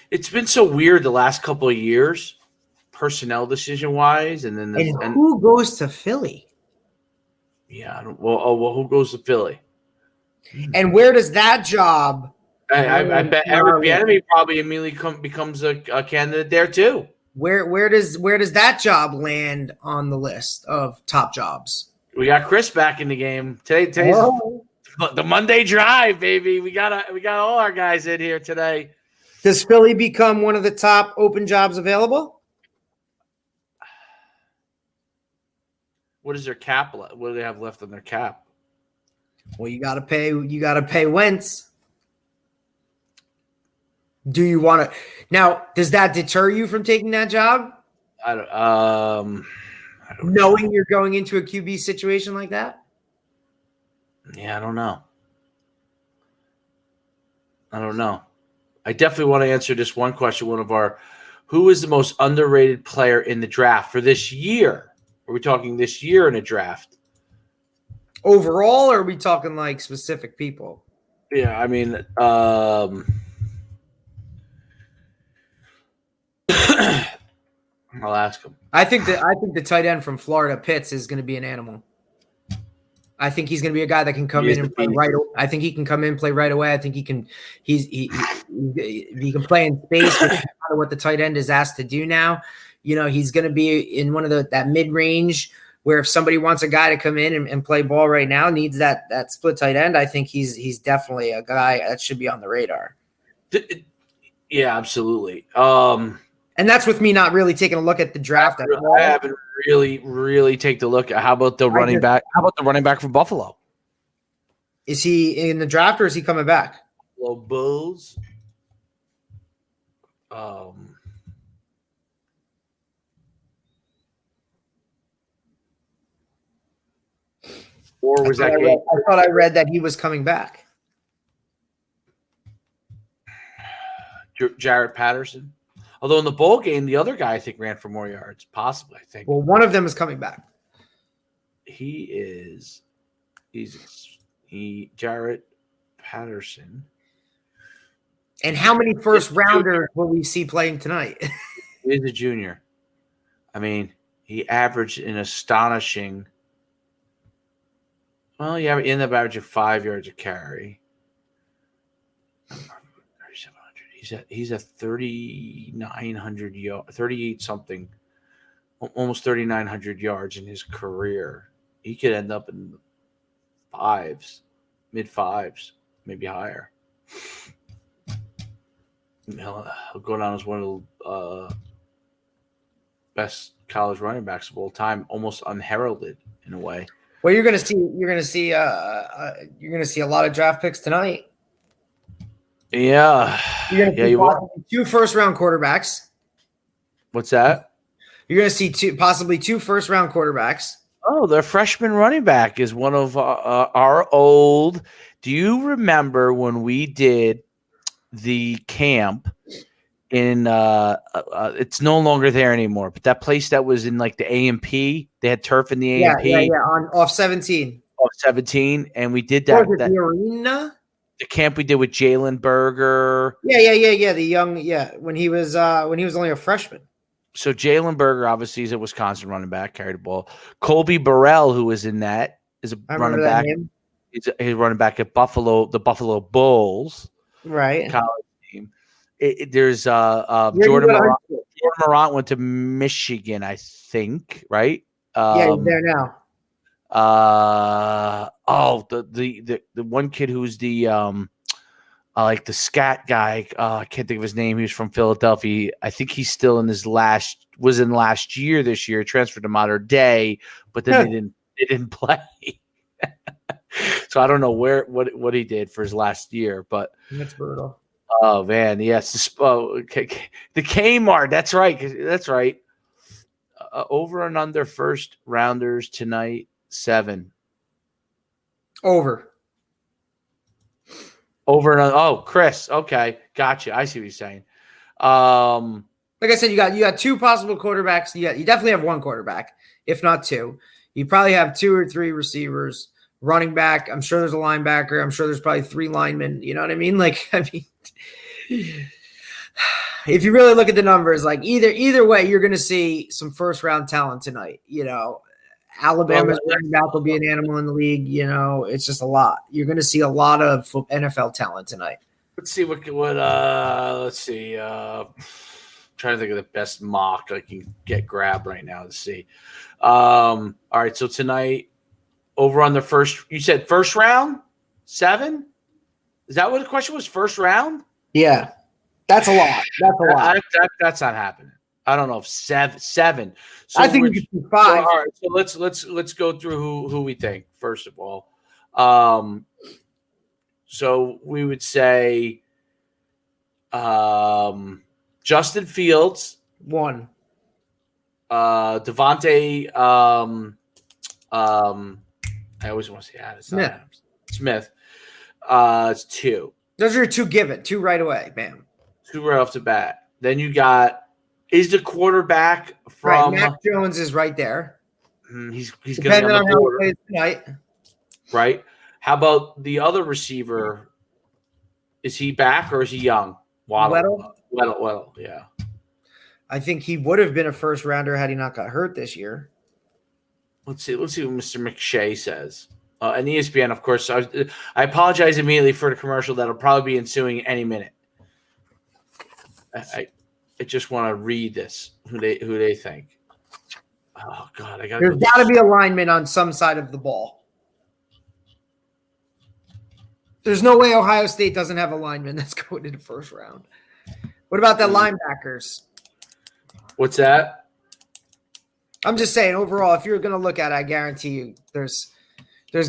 it's been so weird the last couple of years, personnel decision wise, and then who goes to Philly? Yeah, who goes to Philly? And where does that job? I bet Eric Bieniemy probably immediately becomes a candidate there too. Where does that job land on the list of top jobs? We got Chris back in the game today's the Monday drive, baby. We got all our guys in here today. Does Philly become one of the top open jobs available? What is their cap? What do they have left on their cap? Well, you got to pay Wentz. Do you want to now? Does that deter you from taking that job? I don't knowing you're going into a QB situation like that? Yeah, I don't know. I definitely want to answer this one question. Who is the most underrated player in the draft for this year? Are we talking this year in a draft? Overall, or are we talking like specific people? Yeah, I mean, I'll ask him. I think the tight end from Florida, Pitts, is going to be an animal. I think he's going to be a guy that can come in and play right. I think he can come in, play right away. I think he can. He can play in space. No matter what the tight end is asked to do now, he's going to be in one of that mid range where if somebody wants a guy to come in and play ball right now, needs that split tight end. I think he's definitely a guy that should be on the radar. Yeah, absolutely. And that's with me not really taking a look at the draft. I haven't really taken a look at how about the running back? How about the running back from Buffalo? Is he in the draft or is he coming back? Buffalo Bulls. Or was that game? I thought I read that he was coming back. Jarrett Patterson. Although in the bowl game, the other guy I think ran for more yards, possibly. I think. Well, one of them is coming back. He's Jarrett Patterson. And how many first rounders will we see playing tonight? He's a junior. I mean, he averaged an astonishing. Well, yeah, he ended up averaging 5 yards a carry. 3,700. He's at 3,900 yards, 38 something, almost 3,900 yards in his career. He could end up in fives, mid fives, maybe higher. He'll go down as one of the best college running backs of all time, almost unheralded in a way. Well, you're gonna see a lot of draft picks tonight. Yeah, You're gonna see you will. 2 first-round quarterbacks. What's that? You're gonna see possibly 2 first-round quarterbacks. Oh, their freshman running back is one of our old. Do you remember when we did the camp in it's no longer there anymore, but that place that was in like the A&P, they had turf in the A&P. Yeah, on off 17. Off 17, and we did that. The arena? The camp we did with Jalen Berger. Yeah. The young, when he was only a freshman. So Jalen Berger obviously is a Wisconsin running back, carried the ball. Colby Burrell, who was in that, is a running back. He's running back at the Buffalo Bulls. Right. College team. There's Jordan Morant. Jordan Morant went to Michigan, I think, right? He's there now. The one kid who's the like the scat guy. I can't think of his name. He was from Philadelphia. I think he's still in last year. This year, transferred to Modern Day, but then they didn't play. So I don't know what he did for his last year, but that's brutal. Oh man, yes, the Kmart. That's right. That's right. Over and under first rounders tonight, 7. Over and under. Oh, Chris. Okay, gotcha. I see what you're saying. Like I said, you got 2 possible quarterbacks. You definitely have 1 quarterback, if not 2. You probably have 2 or 3 receivers, running back. I'm sure there's a linebacker. I'm sure there's probably 3 linemen. You know what I mean? If you really look at the numbers, like either way, you're going to see some first round talent tonight. Alabama's running back will be an animal in the league. It's just a lot. You're going to see a lot of NFL talent tonight. Let's see let's see. Trying to think of the best mock I can grab right now to see. All right, so tonight over on the first, you said first round 7. Is that what the question was? First round? Yeah, that's a lot. That's not happening. I don't know if 7. So I think you could do 5. So, all right, so let's go through who we think first of all. So we would say Justin Fields, 1. Devontae. I always want to say Smith. It's 2. Those are 2 given. 2 right away. Bam. 2 right off the bat. Then you got is the quarterback from Mac Jones is right there. He's going to be Depending on the on board, how he plays tonight. right? How about the other receiver? Is he back or is he young? Waddle, yeah. I think he would have been a first rounder had he not got hurt this year. Let's see what Mr. McShay says. And ESPN, of course. I apologize immediately for the commercial that'll probably be ensuing any minute. I just want to read this. Who they think? Oh God, There's got to be alignment on some side of the ball. There's no way Ohio State doesn't have a lineman that's going to the first round. What about the linebackers? What's that? I'm just saying, overall, if you're going to look at it, I guarantee you there's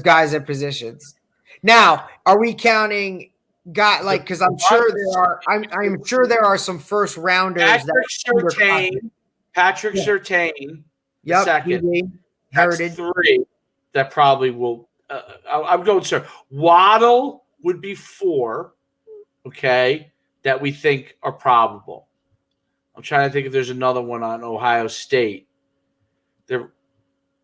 guys at positions. Now, are we counting because I'm sure there are some first rounders. Patrick Surtain. Yep. Second. Heritage. 3 that probably will I'm going, sir. Waddle would be 4, okay, that we think are probable. I'm trying to think if there's another one on Ohio State. There,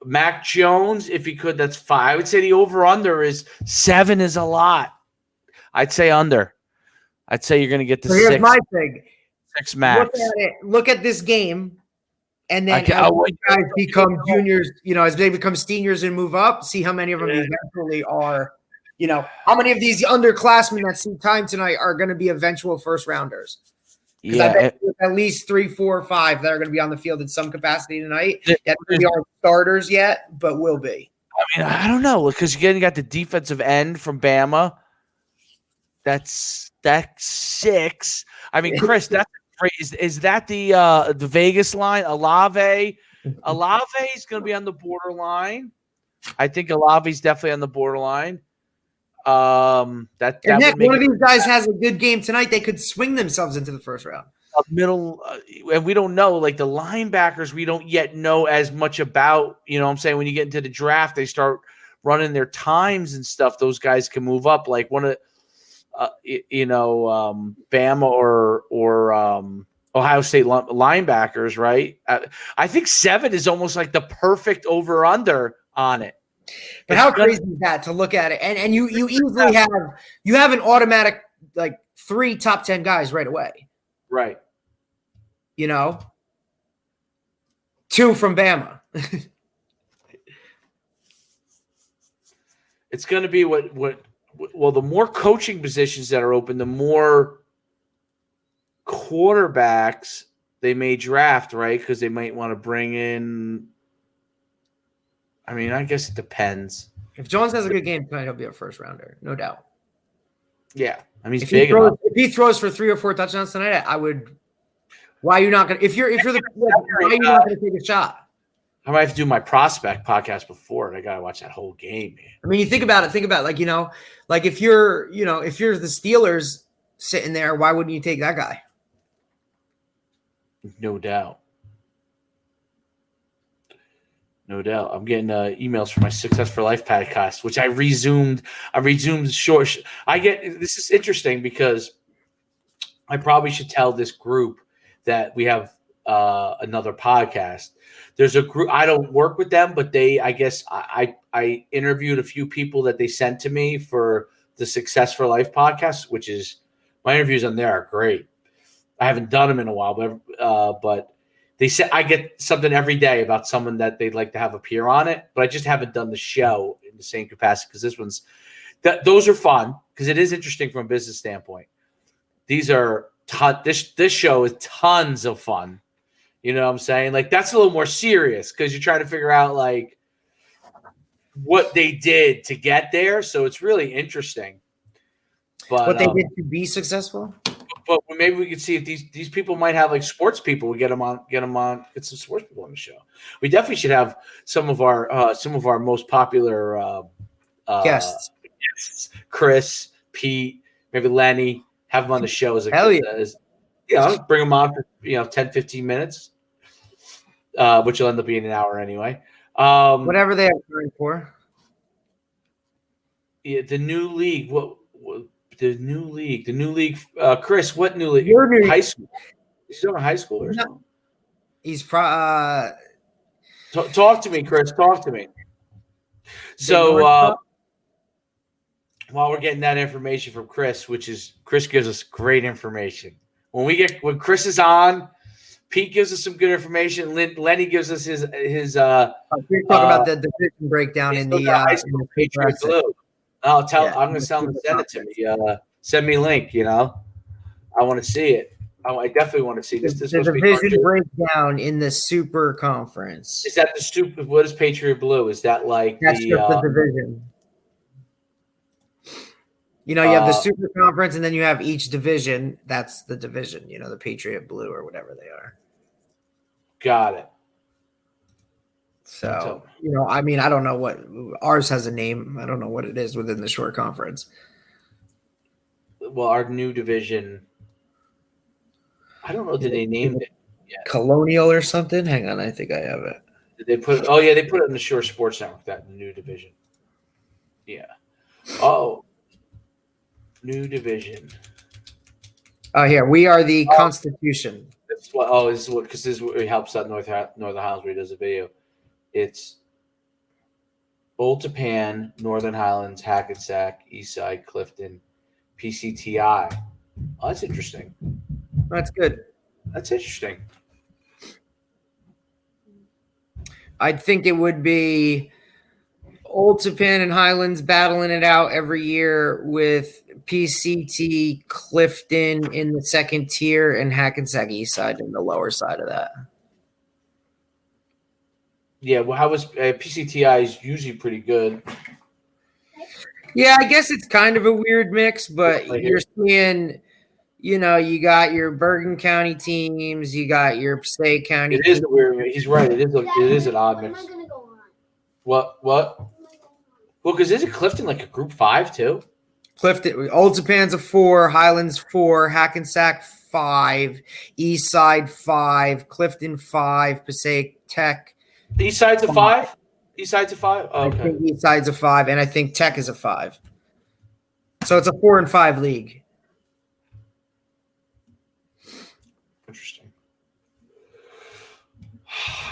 Mac Jones, if he could, that's 5. I would say the over-under is 7 is a lot. I'd say under. I'd say you're going to get the So here's 6. my thing. 6 max. Look at this game, and then as those guys become juniors, as they become seniors and move up, see how many of them eventually are, how many of these underclassmen that see time tonight are going to be eventual first rounders. Because I bet there's at least 3, 4, 5 that are going to be on the field in some capacity tonight. That we aren't starters yet, but will be. I mean, I don't know, because you got the defensive end from Bama. That's 6. I mean, Chris, that's great. Is that the Vegas line? Olave is going to be on the borderline. I think Olave's definitely on the borderline. One of these guys has a good game tonight. They could swing themselves into the first round. And we don't know, like the linebackers, we don't yet know as much about. You know what I'm saying? When you get into the draft, they start running their times and stuff. Those guys can move up. Like one of, Bama or Ohio State linebackers, right? I think 7 is almost like the perfect over/under on it. But how crazy is that to look at it? And you easily have an automatic like 3 top 10 guys right away. Right. 2 from Bama. It's going to be the more coaching positions that are open, the more quarterbacks they may draft, right? Because they might want to bring in. I mean, I guess it depends. If Jones has a good game tonight, he'll be a first rounder, no doubt. Yeah, I mean, if he throws for 3 or 4 touchdowns tonight, I would. Why are you not going to? Why are you not going to take a shot? I might have to do my prospect podcast before, and I got to watch that whole game, man. I mean, you think about it. Like if you're the Steelers sitting there, why wouldn't you take that guy? No doubt. No doubt. I'm getting emails for my Success for Life podcast, which I resumed short. This is interesting because I probably should tell this group that we have another podcast. There's a group, I don't work with them, but I interviewed a few people that they sent to me for the Success for Life podcast, which is my interviews on there are great. I haven't done them in a while, but they said I get something every day about someone that they'd like to have appear on it, but I just haven't done the show in the same capacity because this one's those are fun because it is interesting from a business standpoint. These are this show is tons of fun. You know what I'm saying? Like that's a little more serious because you're trying to figure out like what they did to get there. So it's really interesting. But what they did to be successful. But maybe we could see if these people might have like sports people. We get some sports people on the show. We definitely should have some of our most popular guests, Chris, Pete, maybe Lenny, have them on the show as bring them on for 10, 15 minutes, which will end up being an hour anyway. Whatever they have time for. Yeah, the new league. The new league. Chris, what new league? High school. He's doing high school or something. He's talk to me, Chris. Talk to me. So while we're getting that information from Chris, Chris gives us great information. When Chris is on, Pete gives us some good information. Lenny gives us his. We're talking about the division breakdown in the high school Patriot Blue. I'm going to tell him to send it to me. Send me a link. I want to see it. I definitely want to see this. The division breakdown in the Super Conference. Is that the stupid? What is Patriot Blue? Is that like that's the division? You have the Super Conference, and then you have each division. That's the division. The Patriot Blue or whatever they are. Got it. So, I mean, I don't know what ours has a name. I don't know what it is within the short conference. Well, our new division, I don't know. Did they name it yet? Colonial or something? Hang on. I think I have it. Did they put? Oh, yeah, they put it in the Shore Sports Network, that new division. Yeah. Oh, new division. Oh, here we are the Constitution. That's what. Oh, this is what because this is what helps out Northern Highlands where he does a video. It's Old Japan, Northern Highlands, Hackensack, Eastside, Clifton, PCTI. Oh, that's interesting. That's good. That's interesting. I think it would be Old Japan and Highlands battling it out every year with PCT Clifton in the second tier and Hackensack Eastside in the lower side of that. Yeah. Well, how was PCTI is usually pretty good. Yeah, I guess it's kind of a weird mix, but you're seeing, you know, you got your Bergen County teams, you got your Passaic County. It is a weird. He's right. It is an odd mix. What? Well, because isn't Clifton like a group 5 too? Clifton, Old Japan's a 4, Highlands 4, Hackensack 5, Eastside 5, Clifton 5, Passaic Tech. Eastside's a 5. Eastside's a 5. Oh, okay. I think Eastside's a 5, and I think Tech is a 5. So it's a 4 and 5 league. Interesting.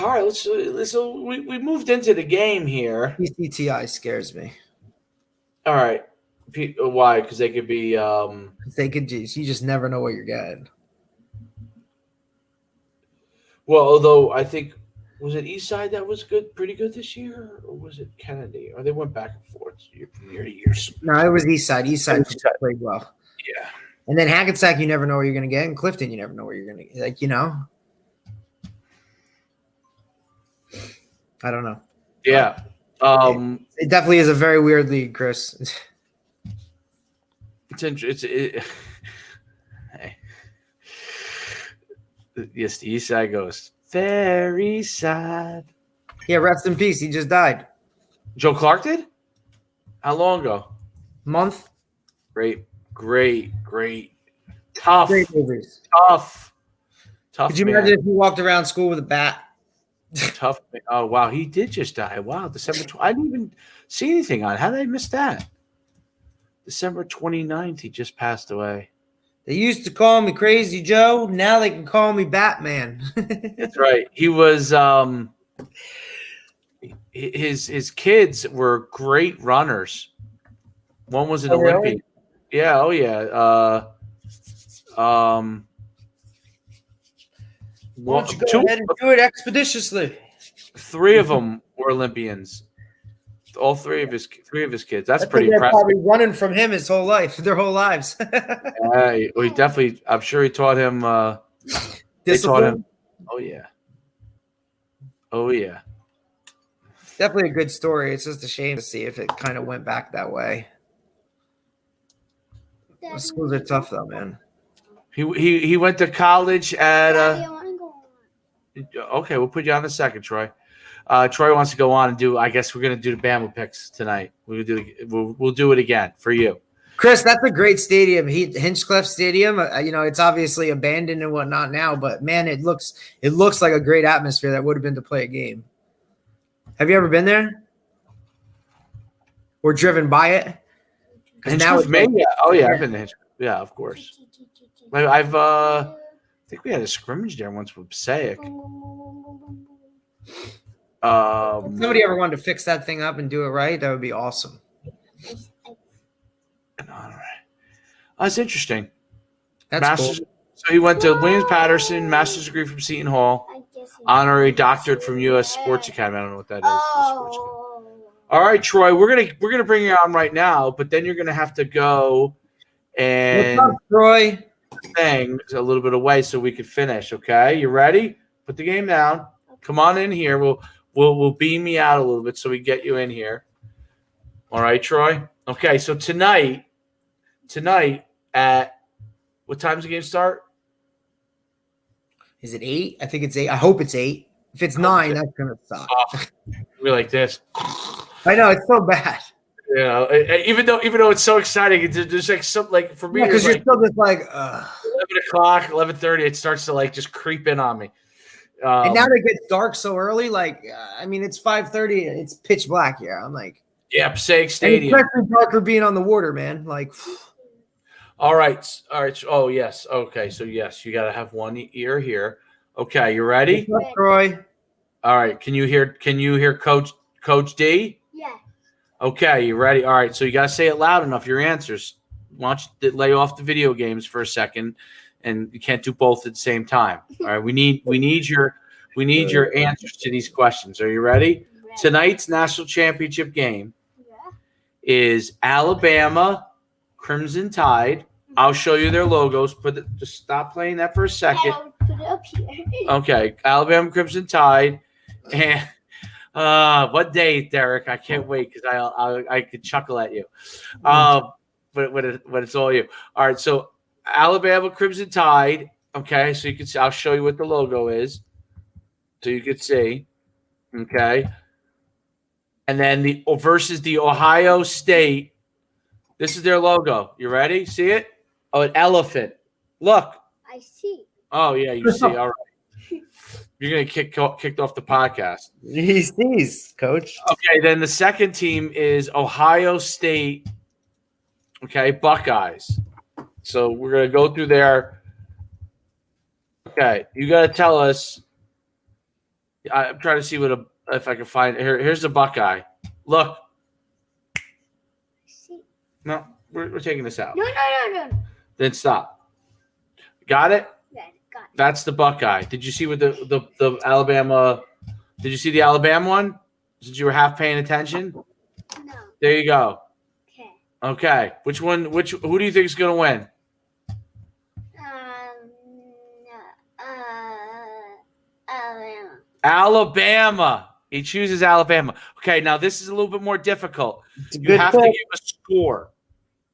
All right, let's. We moved into the game here. PCTI scares me. All right, why? Because they could be. They could just, you just never know what you're getting. Well, although I think was it Eastside that was good, pretty good this year, or was it Kennedy? Or they went back and forth from year to year. No, it was Eastside. Eastside played well. Yeah. And then Hackensack, you never know where you're going to get. And Clifton, you never know where you're going to get. Like, you know. I don't know. Yeah. It definitely is a very weird league, Chris. It's interesting. Hey. Yes, the East Side goes very sad. Yeah, rest in peace. He just died. Joe Clark did? How long ago? Month. Great. Tough. Great movies. Tough. Could you man. imagine if he walked around school with a bat? Tough. Oh, wow. He did just die. Wow. December 20th. I didn't even see anything on it. How did I miss that? December 29th, he just passed away. They used to call me Crazy Joe. Now they can call me Batman. That's right. He was his kids were great runners. One was an Olympian. Really? Yeah, oh yeah. Why don't you go ahead and do it expeditiously? 3 of them were Olympians. All three of his kids. That's pretty they're impressive. Probably running from him his whole life, their whole lives. Yeah, he definitely. I'm sure he taught him. They taught him. Oh yeah. Oh yeah. Definitely a good story. It's just a shame to see if it kind of went back that way. The schools are tough though, man. He went to college at. Okay, we'll put you on in a second, Troy. Troy wants to go on and do. I guess we're gonna do the Bama picks tonight. We'll do it again for you, Chris. That's a great stadium. Hinchcliffe Stadium. It's obviously abandoned and whatnot now, but man, it looks like a great atmosphere that would have been to play a game. Have you ever been there or driven by it? Hinchcliffe, maybe. Yeah. Oh yeah, I've been to Hinchcliffe. Yeah, of course. I think we had a scrimmage there once with Passaic. If somebody ever wanted to fix that thing up and do it right, that would be awesome. All right. That's interesting. That's cool. So he went to Williams-Patterson, master's degree from Seton Hall, honorary doctorate from U.S. Sports Academy. I don't know what that is. All right, Troy, we're gonna bring you on right now, but then you're gonna have to go and what's up, Troy? Thing a little bit away so we could finish. Okay, you ready? Put the game down. Come on in here. We'll beam me out a little bit so we get you in here. All right, Troy. Okay, so tonight at what time does the game start? Is it 8? I think it's 8. I hope it's 8. If it's 9, that's gonna suck. We're like this. I know it's so bad. You know, even though it's so exciting, it's just like something like for me, because you're like, still just like 11:00, 11:30. It starts to like just creep in on me. And now that it gets dark so early, like it's 5:30. It's pitch black here. I'm like, Yeah, Passaic And Stadium. especially Parker being on the water, man. Like, All right. Oh, yes. Okay. So yes, you got to have one ear here. Okay, you ready? what's up, Troy? All right. Can you hear Coach D? Yeah. Okay, you ready? All right. So you got to say it loud enough. Your answers. Why don't you lay off the video games for a second, and you can't do both at the same time. All right. We need your answers to these questions. Are you ready? Tonight's national championship game Yeah. is Alabama Crimson Tide. I'll show you their logos. Just stop playing that for a second. I'll put it up here. Okay, Alabama Crimson Tide, and what day, Derek? I can't wait because I could chuckle at you, but it's all you. All right, so Alabama Crimson Tide. Okay, so you can see. I'll show you what the logo is, so you can see. Okay, and then versus the Ohio State. This is their logo. You ready? See it? Oh, an elephant. Look. I see. Oh yeah, you see. All right. You're gonna kicked off the podcast. He sees, Coach. Okay, then the second team is Ohio State. Okay, Buckeyes. So we're gonna go through there. Okay, you gotta tell us. I'm trying to see if I can find Here's the Buckeye. Look. I see. No, we're taking this out. No. Then stop. Got it? Yeah, got it. That's the Buckeye. Did you see what the Alabama? Did you see the Alabama one? Since you were half paying attention. No. There you go. Okay. Okay. Which one? Who do you think is going to win? Alabama. Alabama. He chooses Alabama. Okay. Now this is a little bit more difficult. It's a You good have to pick. give a score.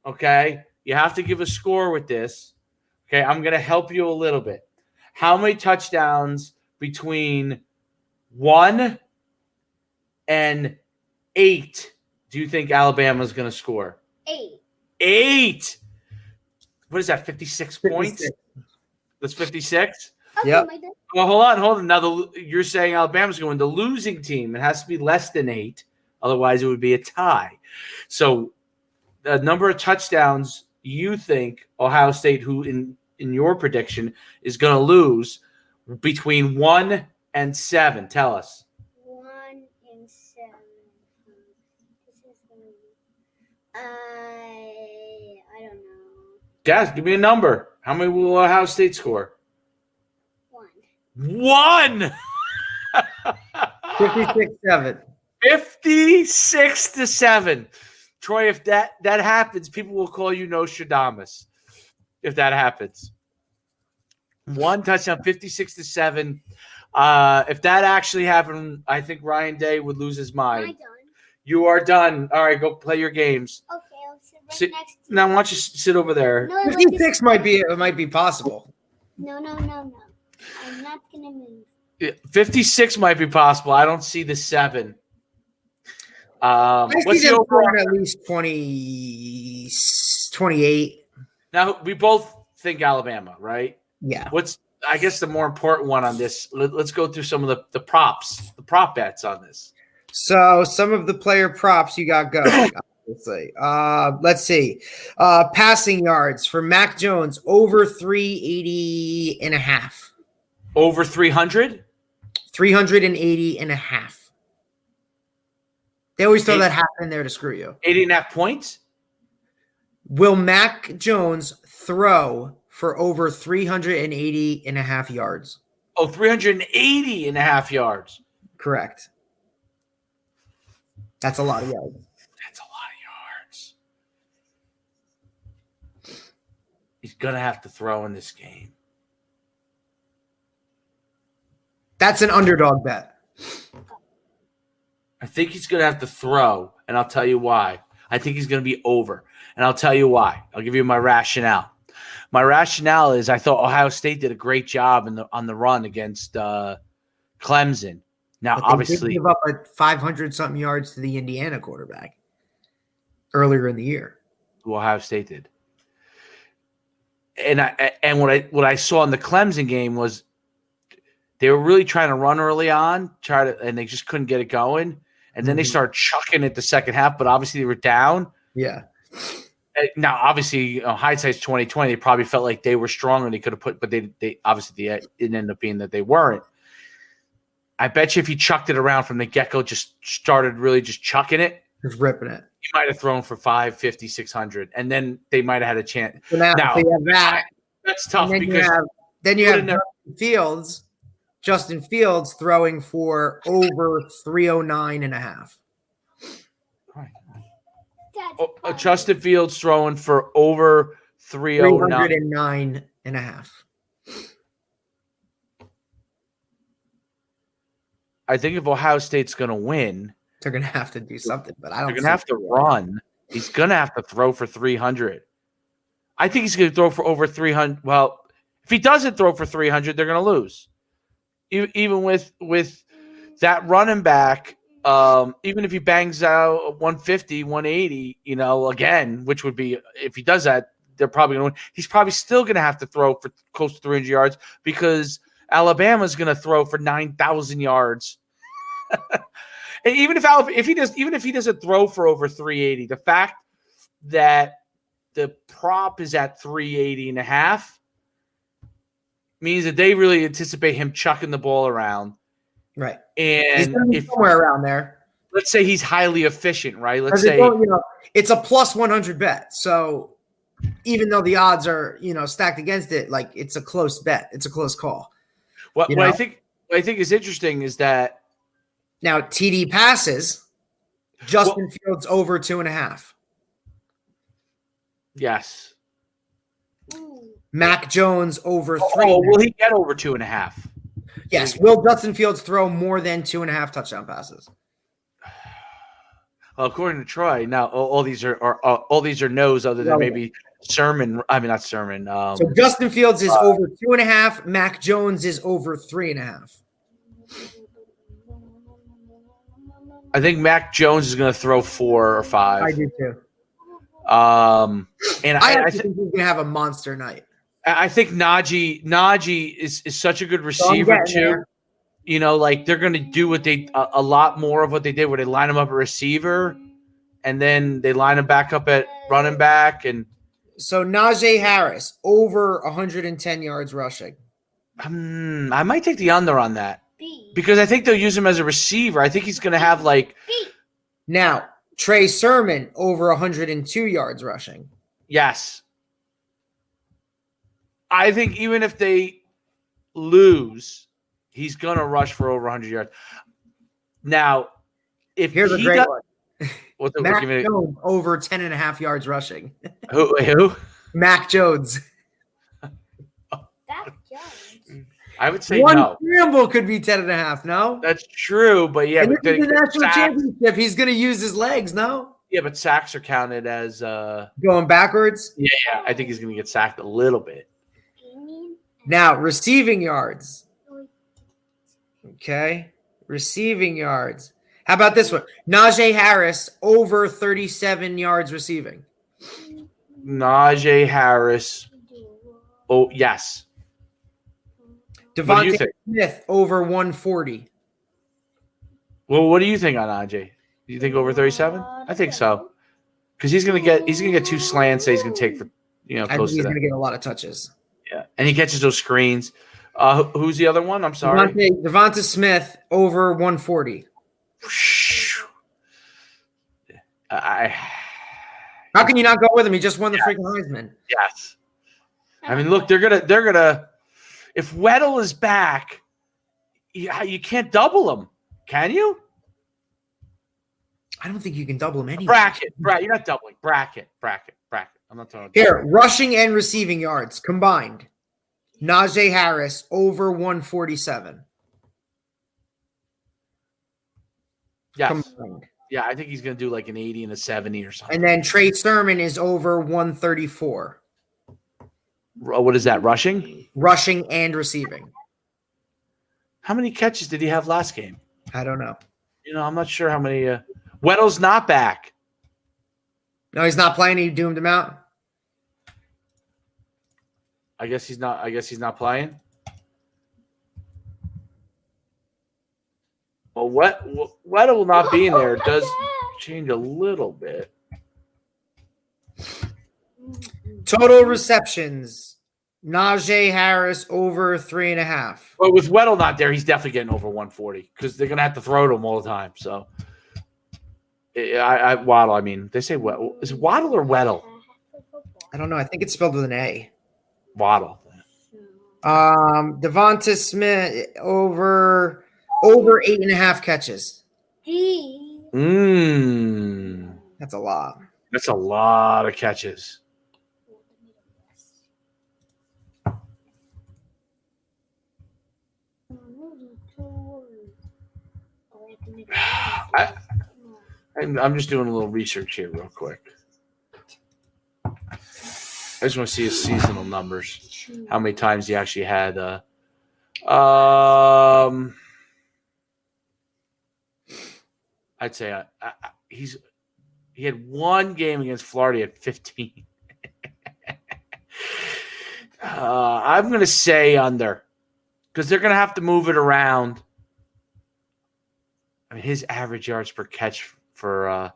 Okay. You have to give a score with this. Okay. I'm going to help you a little bit. How many touchdowns between 1 and 8 do you think Alabama's going to score? 8. 8. What is that? 56 points? 56. That's 56? Okay, Yep. my dad. Well, hold on. Now you're saying Alabama's going. The losing team, it has to be less than 8. Otherwise, it would be a tie. So the number of touchdowns you think Ohio State, who in your prediction, is going to lose between 1 and 7. Tell us. 1 and 7. This is gonna be. I don't know. Guys, give me a number. How many will Ohio State score? 1. 1. 56-7. 56-7. Troy, if that happens, people will call you Nostradamus. If that happens. 1 touchdown, 56-7. If that actually happened, I think Ryan Day would lose his Am mind. I done? You are done. All right, go play your games. Okay, I'll sit right Sit- next to Now, why don't you sit over there? No, like 56 might be possible. No. I'm not gonna move. 56 might be possible. I don't see the 7. I What's see the them overall? scoring at least 20, 28. Now, we both think Alabama, right? Yeah. I guess the more important one on this, let's go through some of the props, the prop bets on this. So some of the player props you got going. Obviously. Let's see. Passing yards for Mac Jones over 380 and a half. Over 300? 380 and a half. They always throw that half in there to screw you. 80.5 points? Will Mac Jones throw for over 380 and a half yards? Oh, 380.5 yards. Correct. That's a lot of yards. That's a lot of yards. He's going to have to throw in this game. That's an underdog bet. I think he's going to have to throw, and I'll tell you why. I think he's going to be over, and I'll tell you why. I'll give you my rationale. My rationale is I thought Ohio State did a great job on the run against Clemson. Now, But they obviously, did give up 500-something yards to the Indiana quarterback earlier in the year. Ohio State did. And what I saw in the Clemson game was they were really trying to run early on, and they just couldn't get it going. and then they Mhm. started chucking it the second half. But obviously they were down. Yeah. Now, obviously, hindsight's 2020. They probably felt like they were strong and they could have put, but they obviously it ended up being that they weren't. I bet you if he chucked it around from the get-go, just started really just chucking it, Just ripping it. he might have thrown for 550, 600, and then they might have had a chance. So now so you have that. That's tough And because then you have wouldn't Justin Fields throwing for over 309 and a half. That's Justin Fields throwing for over 309. 309 and a half. I think if Ohio State's going to win, They're going to have to do something, but I don't they're going to have to run. He's going to have to throw for 300. I think he's going to throw for over 300. Well, if he doesn't throw for 300, they're going to lose. Even with that running back, even if he bangs out 150, 180, again, which would be, if he does that, they're probably going to win. He's probably still going to have to throw for close to 300 yards because Alabama's going to throw for 9,000 yards. And even if he doesn't throw for over 380, the fact that the prop is at 380 and a half means that they really anticipate him chucking the ball around. Right. He's And going to be somewhere around there. let's say he's highly efficient, right? Let's 'Cause say it's a plus 100 bet. So even though the odds are, stacked against it, like it's a close bet. It's a close call. what I think is interesting is that Now, TD passes, Justin Fields over 2.5. yes. Mac Jones over 3. Oh, will he get over 2.5? Yes. Will Justin Fields throw more than 2.5 touchdown passes? Well, according to Troy, now all these are no's other than maybe Sermon. I mean, not Sermon. So Justin Fields is over 2.5. Mac Jones is over 3.5. I think Mac Jones is going to throw 4 or 5. I do too. And I think he's going to have a monster night. I think Najee is such a good receiver too. There. They're going to do a lot more of what they did, where they line him up at receiver, and then they line him back up at running back. And So Najee Harris over 110 yards rushing. I might take the under on that because I think they'll use him as a receiver. I think he's going to have Now, Trey Sermon over 102 yards rushing. yes. I think even if they lose, he's going to rush for over 100 yards. Now, if Here's a he great does, one. Mac Jones over 10.5 yards rushing. who? Mac Jones. That Jones. I would say One no. scramble could be 10.5, no? That's true, but yeah, And but this is the national sacks, championship. He's going to use his legs, no? yeah, but sacks are counted as Going backwards. yeah. I think he's going to get sacked a little bit. Now, receiving yards. Okay. Receiving yards. How about this one? Najee Harris over 37 yards receiving. Najee Harris. Oh, yes. What do you Devontae think? Smith over 140. Well, what do you think on Najee? Do you think over 37? I think so. Because he's gonna get 2 slants that he's gonna take for I think close he's to going that. to get a lot of touches. Yeah, and he catches those screens. Who's the other one? I'm sorry. Devontae Smith over 140. How can you not go with him? He just won the freaking Heisman. Yes. I mean, look, they're gonna. If Weddle is back, you can't double him, can you? I don't think you can double him anyway. Bracket. You're not doubling. Bracket. I'm not talking. Here, rushing and receiving yards combined. Najee Harris over 147. Yes. Combined. Yeah, I think he's going to do like an 80 and a 70 or something. And then Trey Sermon is over 134. What is that? Rushing? Rushing and receiving. How many catches did he have last game? I don't know. I'm not sure how many. Weddle's not back. No, he's not playing. He doomed him out. I guess he's not playing. Well, Weddle will not be in there. It does change a little bit. Total receptions. Najee Harris over 3.5. But with Weddle not there, he's definitely getting over 140 because they're gonna have to throw to him all the time. So, Waddle. I mean, they say Waddle. Is it Waddle or Weddle? I don't know. I think it's spelled with an A. Waddle. Devonta Smith over 8.5 catches. That's a lot. That's a lot of catches. I'm just doing a little research here real quick. I just want to see his seasonal numbers. How many times he actually had I'd say he had one game against Florida at 15. I'm going to say under because they're going to have to move it around. I mean, his average yards per catch for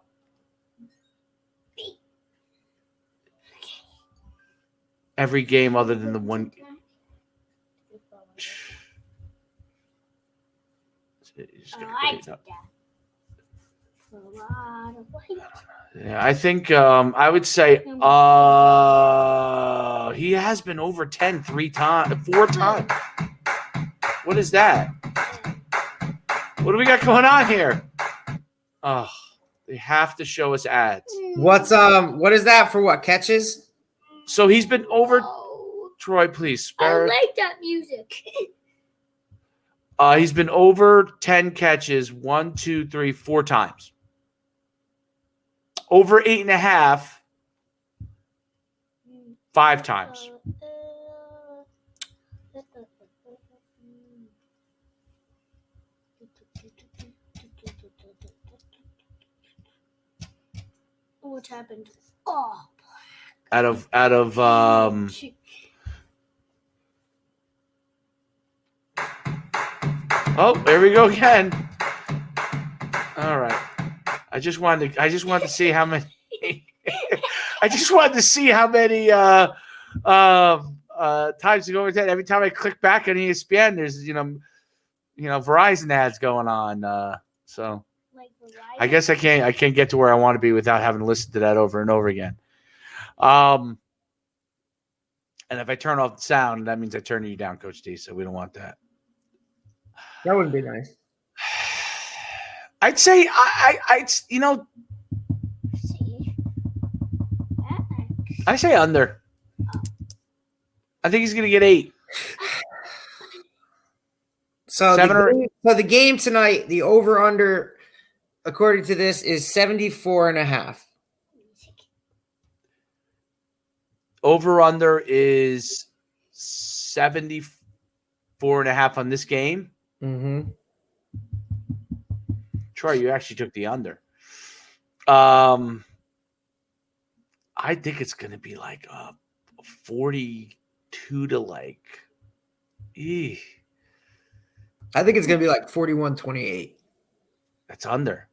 every game other than the one. Yeah, I think I would say he has been over 10 4 times. What is that? What do we got going on here? Oh, they have to show us ads. What is that for what catches? So he's been over Troy, please spare. I like that music. He's been over 10 catches 1, 2, 3, 4 times. Over 8.5 5 times. What happened? Oh. Out of Oh, there we go again. All right. I just wanted to see how many I just wanted to see how many times to go over 10. Every time I click back on ESPN, there's Verizon ads going on. So I guess I can't get to where I want to be without having to listen to that over and over again. And if I turn off the sound, that means I turn you down, Coach D. So we don't want that. That wouldn't be nice. I'd say I say under. I think he's going to get 8. So the game tonight, the over-under, according to this, is 74.5. Over-under is 74.5 on this game. Mm-hmm. Troy, you actually took the under. I think it's going to be like 42 to like. I think it's going to be like 41-28. That's under.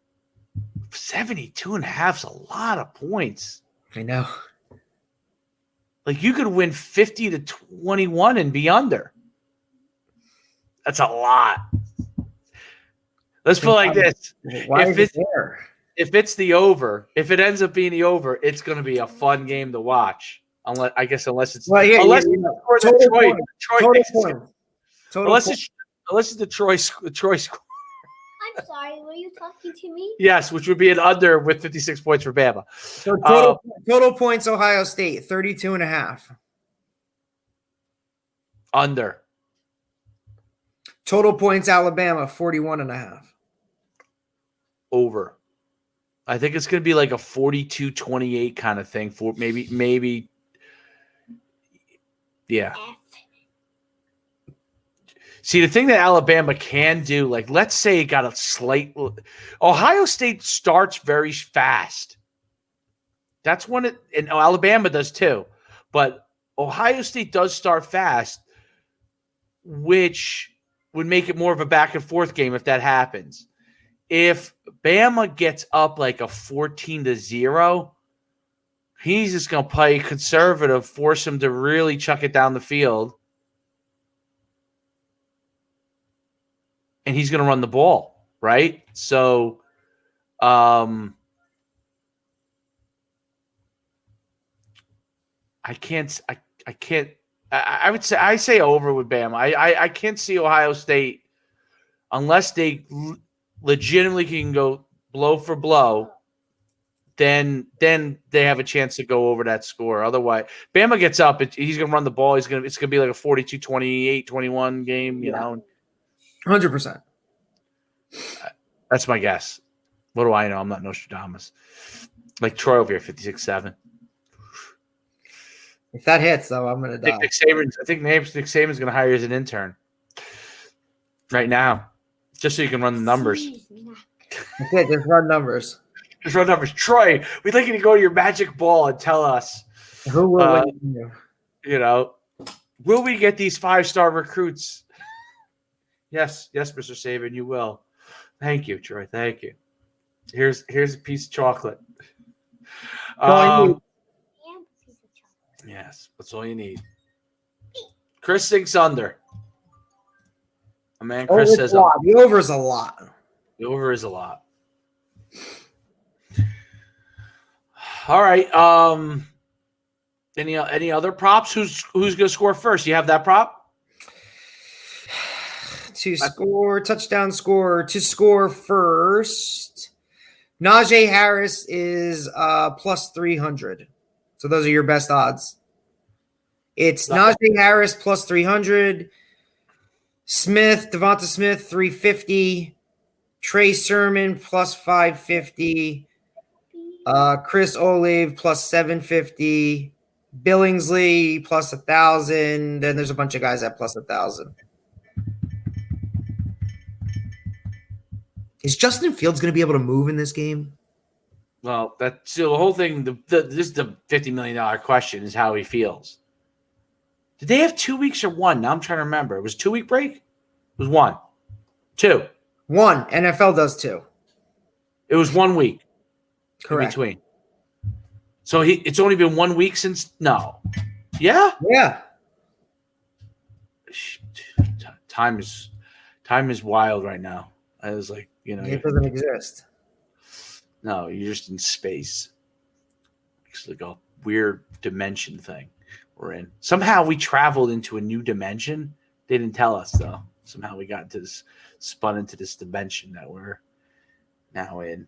72.5 is a lot of points. I know. Like you could win 50-21 and be under. That's a lot. Let's put it like this. If it's the over, if it ends up being the over, it's going to be a fun game to watch. Unless it's total it's the Troy score. I'm sorry, were you talking to me? Yes, which would be an under with 56 points for Bama. So total points, Ohio State, 32.5. Under. Total points, Alabama, 41.5. Over. I think it's going to be like a 42-28 kind of thing for maybe. Yeah. See, the thing that Alabama can do, like let's say it got a slight – Ohio State starts very fast. That's when and Alabama does too. But Ohio State does start fast, which would make it more of a back-and-forth game if that happens. if Bama gets up like a 14-0, he's just going to play conservative, force him to really chuck it down the field. And he's going to run the ball, right? So, I would say over with Bama. I can't see Ohio State unless they legitimately can go blow for blow. Then they have a chance to go over that score. Otherwise, Bama gets up. He's going to run the ball. It's going to be like a 42-28, 21 game. You know, 100%. That's my guess. What do I know? I'm not Nostradamus. Like Troy over here, 56-7. If that hits, though, I'm going to die. I think Nick Saban's going to hire you as an intern right now, just so you can run the numbers. That's it. Just run numbers. Just run numbers. Troy, we'd like you to go to your magic ball and tell us, Who will win? will we get these 5-star recruits? Yes, Mr. Saban, you will. Thank you, Troy. Thank you. Here's a piece of chocolate. Yes, that's all you need. Chris thinks under. My man Chris says the over is a lot. The over is a lot. All right. Any other props? Who's going to score first? You have that prop? Touchdown score to score first. Najee Harris is plus 300. So those are your best odds. It's Najee Harris plus 300. Devonta Smith 350. Trey Sermon plus 550. Chris Olave plus 750. Billingsley plus 1,000. Then there's a bunch of guys at plus 1,000. Is Justin Fields going to be able to move in this game? Well, that's the whole thing. This is the $50 million question: is how he feels. Did they have 2 weeks or one? Now I'm trying to remember. It was a 2-week break. It was 1, 2. 1. NFL does 2. It was 1 week. Correct. In between. So it's only been 1 week since. No. Yeah. Yeah. Time is wild right now. I was like, it doesn't exist. No, you're just in space. It's like a weird dimension thing we're in. Somehow we traveled into a new dimension. They didn't tell us though. Somehow we got into this, spun into this dimension that we're now in.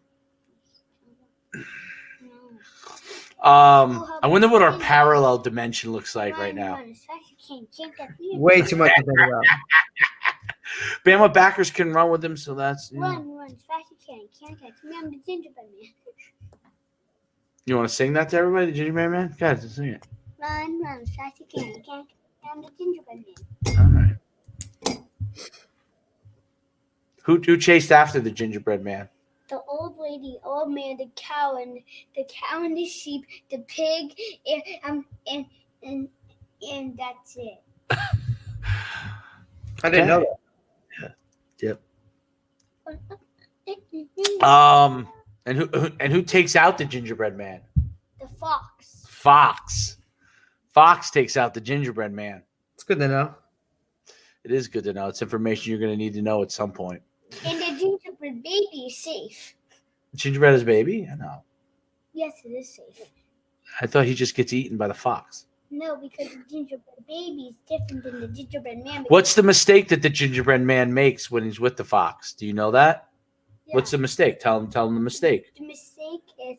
I wonder what our parallel dimension looks like right now. Way too much to think about. Bama backers can run with him, so that's Run as fast as you can. Can't catch me. I'm the gingerbread man. You want to sing that to everybody, the gingerbread man? God, sing it. Run as fast as you can. Can't catch me. I'm the gingerbread man. All right. Who chased after the gingerbread man? The old lady, old man, the cow, and the sheep, the pig, and that's it. I didn't know that. Yep. And who takes out the gingerbread man? The fox. Fox takes out the gingerbread man. It's good to know. It is good to know. It's information you're going to need to know at some point. And the gingerbread baby is safe. Gingerbread is baby? I know. Yes, it is safe. I thought he just gets eaten by the fox. No, because the gingerbread baby is different than the gingerbread man. What's the mistake that the gingerbread man makes when he's with the fox? Do you know that? Yeah. What's the mistake? Tell him the mistake. The mistake is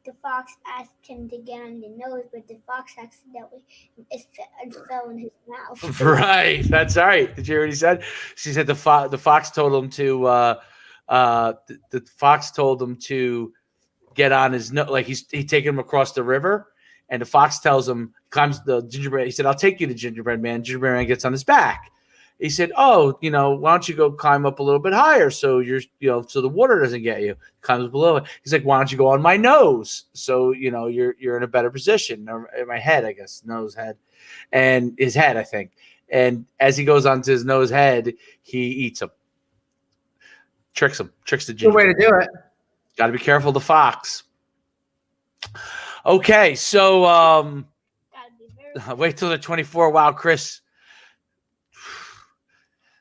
the fox asked him to get on the nose, but the fox accidentally it fell in his mouth. Right. That's all right. Did you hear what he said? She said the fox told him to the fox told him to get on his nose, like he's taking him across the river, and the fox tells him, climbs the gingerbread. He said, "I'll take you to gingerbread man." Gingerbread man gets on his back. He said, "Oh, why don't you go climb up a little bit higher so so the water doesn't get you." Climbs below it. He's like, "Why don't you go on my nose so you're in a better position?" Or in my head, I guess, nose, head, and his head, I think. And as he goes onto his nose, head, he eats him, tricks the Good ginger. way to do it. Got to be careful of the fox. Okay, so Gotta be very wait till the 24. Wow, Chris,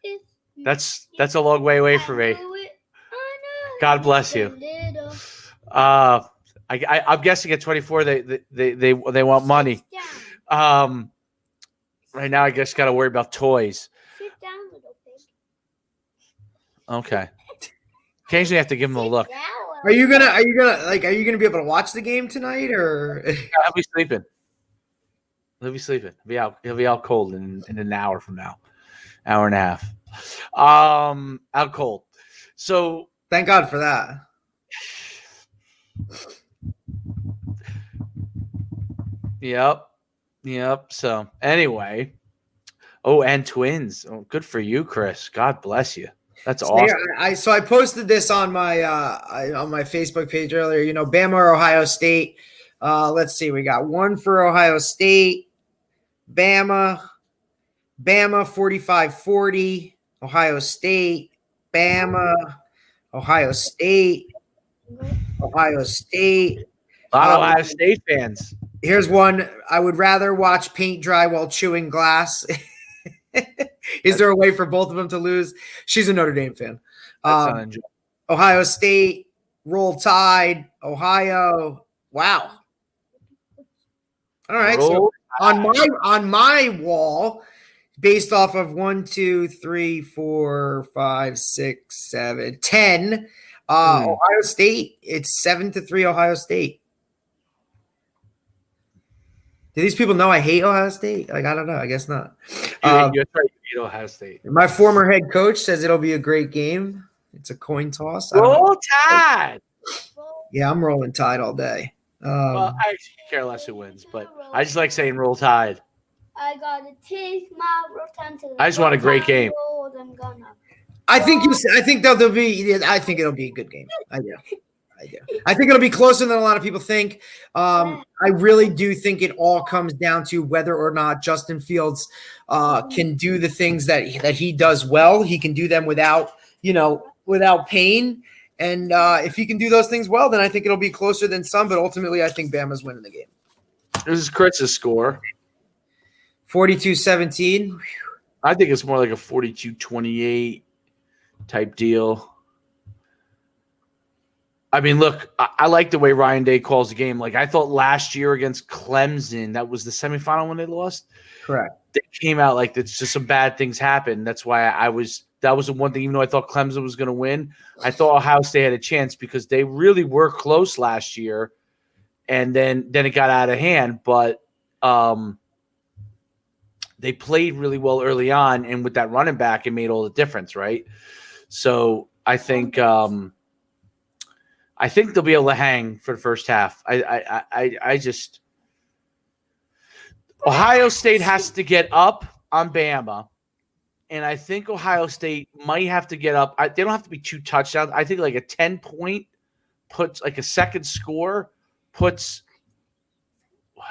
It's- that's a long way away I for me. know it. I know God bless it. you. Little. I'm guessing at 24 they want money. Sit down. Right now I guess got to worry about toys. Sit down, little pig. Okay. Occasionally I have to give him a Sit look. down, Are you gonna be able to watch the game tonight, or I'll be sleeping. He'll be sleeping. He'll be out cold in an hour from now. Hour and a half. Out cold. So thank God for that. Yep. So anyway. Oh, and twins. Oh, good for you, Chris. God bless you. That's So, awesome. yeah, I posted this on my Facebook page earlier. Bama or Ohio State. Let's see. We got one for Ohio State. Bama 45-40. Ohio State. Bama. Ohio State. Ohio State. A lot of Ohio State fans. Here's one. I would rather watch paint dry while chewing glass. Is there a way for both of them to lose? She's a Notre Dame fan. Ohio State, Roll Tide, Ohio. Wow. All right. So on my wall, based off of 1, 2, 3, 4, 5, 6, 7, 10, Ohio State. It's 7-3 Ohio State. Do these people know I hate Ohio State? I don't know. I guess not. You hate Ohio State. My former head coach says it'll be a great game. It's a coin toss. Roll Tide. Yeah, I'm rolling Tide all day. Well, I actually care less who wins, but I just like saying Roll Tide. I gotta take my roll time to I just want a great game. I think it'll be a good game. I do. I think it'll be closer than a lot of people think. I really do think it all comes down to whether or not Justin Fields can do the things that he does well. He can do them without pain. And if he can do those things well, then I think it'll be closer than some. But ultimately, I think Bama's winning the game. This is Kritz's score. 42-17. I think it's more like a 42-28 type deal. I mean, look, I like the way Ryan Day calls the game. Like, I thought last year against Clemson, that was the semifinal when they lost. Correct. They came out like it's just some bad things happened. That's why that was the one thing, even though I thought Clemson was going to win, I thought Ohio State had a chance because they really were close last year. And then it got out of hand. But they played really well early on. And with that running back, it made all the difference, right? So I think they'll be able to hang for the first half. I just Ohio State has to get up on Bama, and I think Ohio State might have to get up. They don't have to be 2 touchdowns. I think like a 10-point puts like a second score puts what?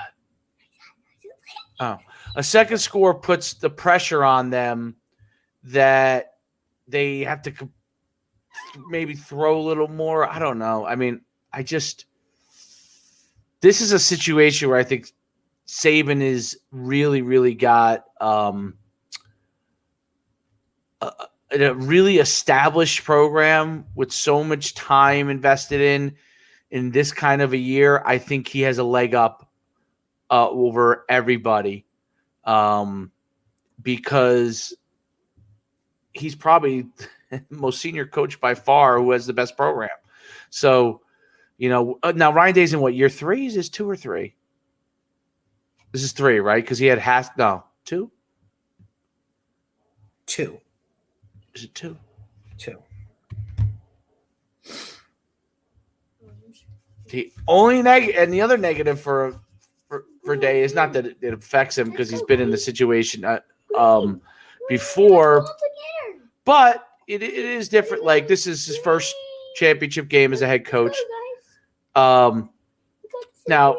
Oh, a second score puts the pressure on them that they have to maybe throw a little more. I don't know. I mean, this is a situation where I think Saban is really, really got a really established program with so much time invested in this kind of a year. I think he has a leg up over everybody because he's probably most senior coach by far who has the best program. So, now Ryan Day's in what, year 3? Is this 2 or 3? This is 3, right? Because he had 2? 2. Is it 2? 2. The only and the other negative for Day is not that it affects him because he's been in the situation before, but it is different. Like, this is his first championship game as a head coach. Now,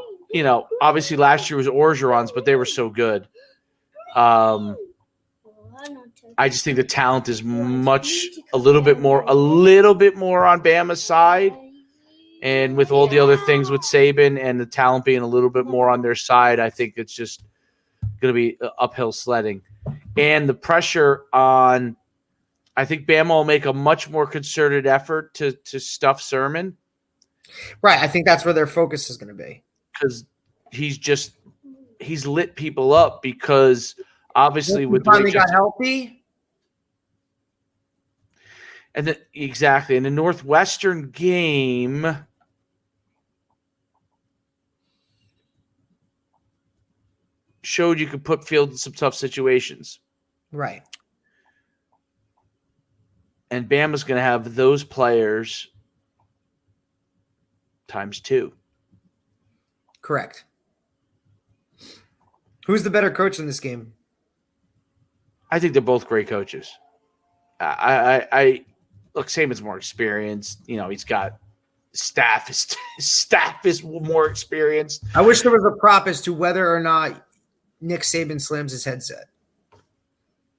obviously last year was Orgeron's, but they were so good. I just think the talent is a little bit more on Bama's side. And with all the other things with Saban and the talent being a little bit more on their side, I think it's just going to be uphill sledding. And the pressure on, I think Bama will make a much more concerted effort to stuff Sermon. Right. I think that's where their focus is going to be. Because he's lit people up because obviously with the finally got healthy. And exactly. In the Northwestern game, showed you could put field in some tough situations. Right. And Bama's going to have those players times 2. Correct. Who's the better coach in this game? I think they're both great coaches. I look, Saban's more experienced. He's got staff. His staff is more experienced. I wish there was a prop as to whether or not Nick Saban slams his headset.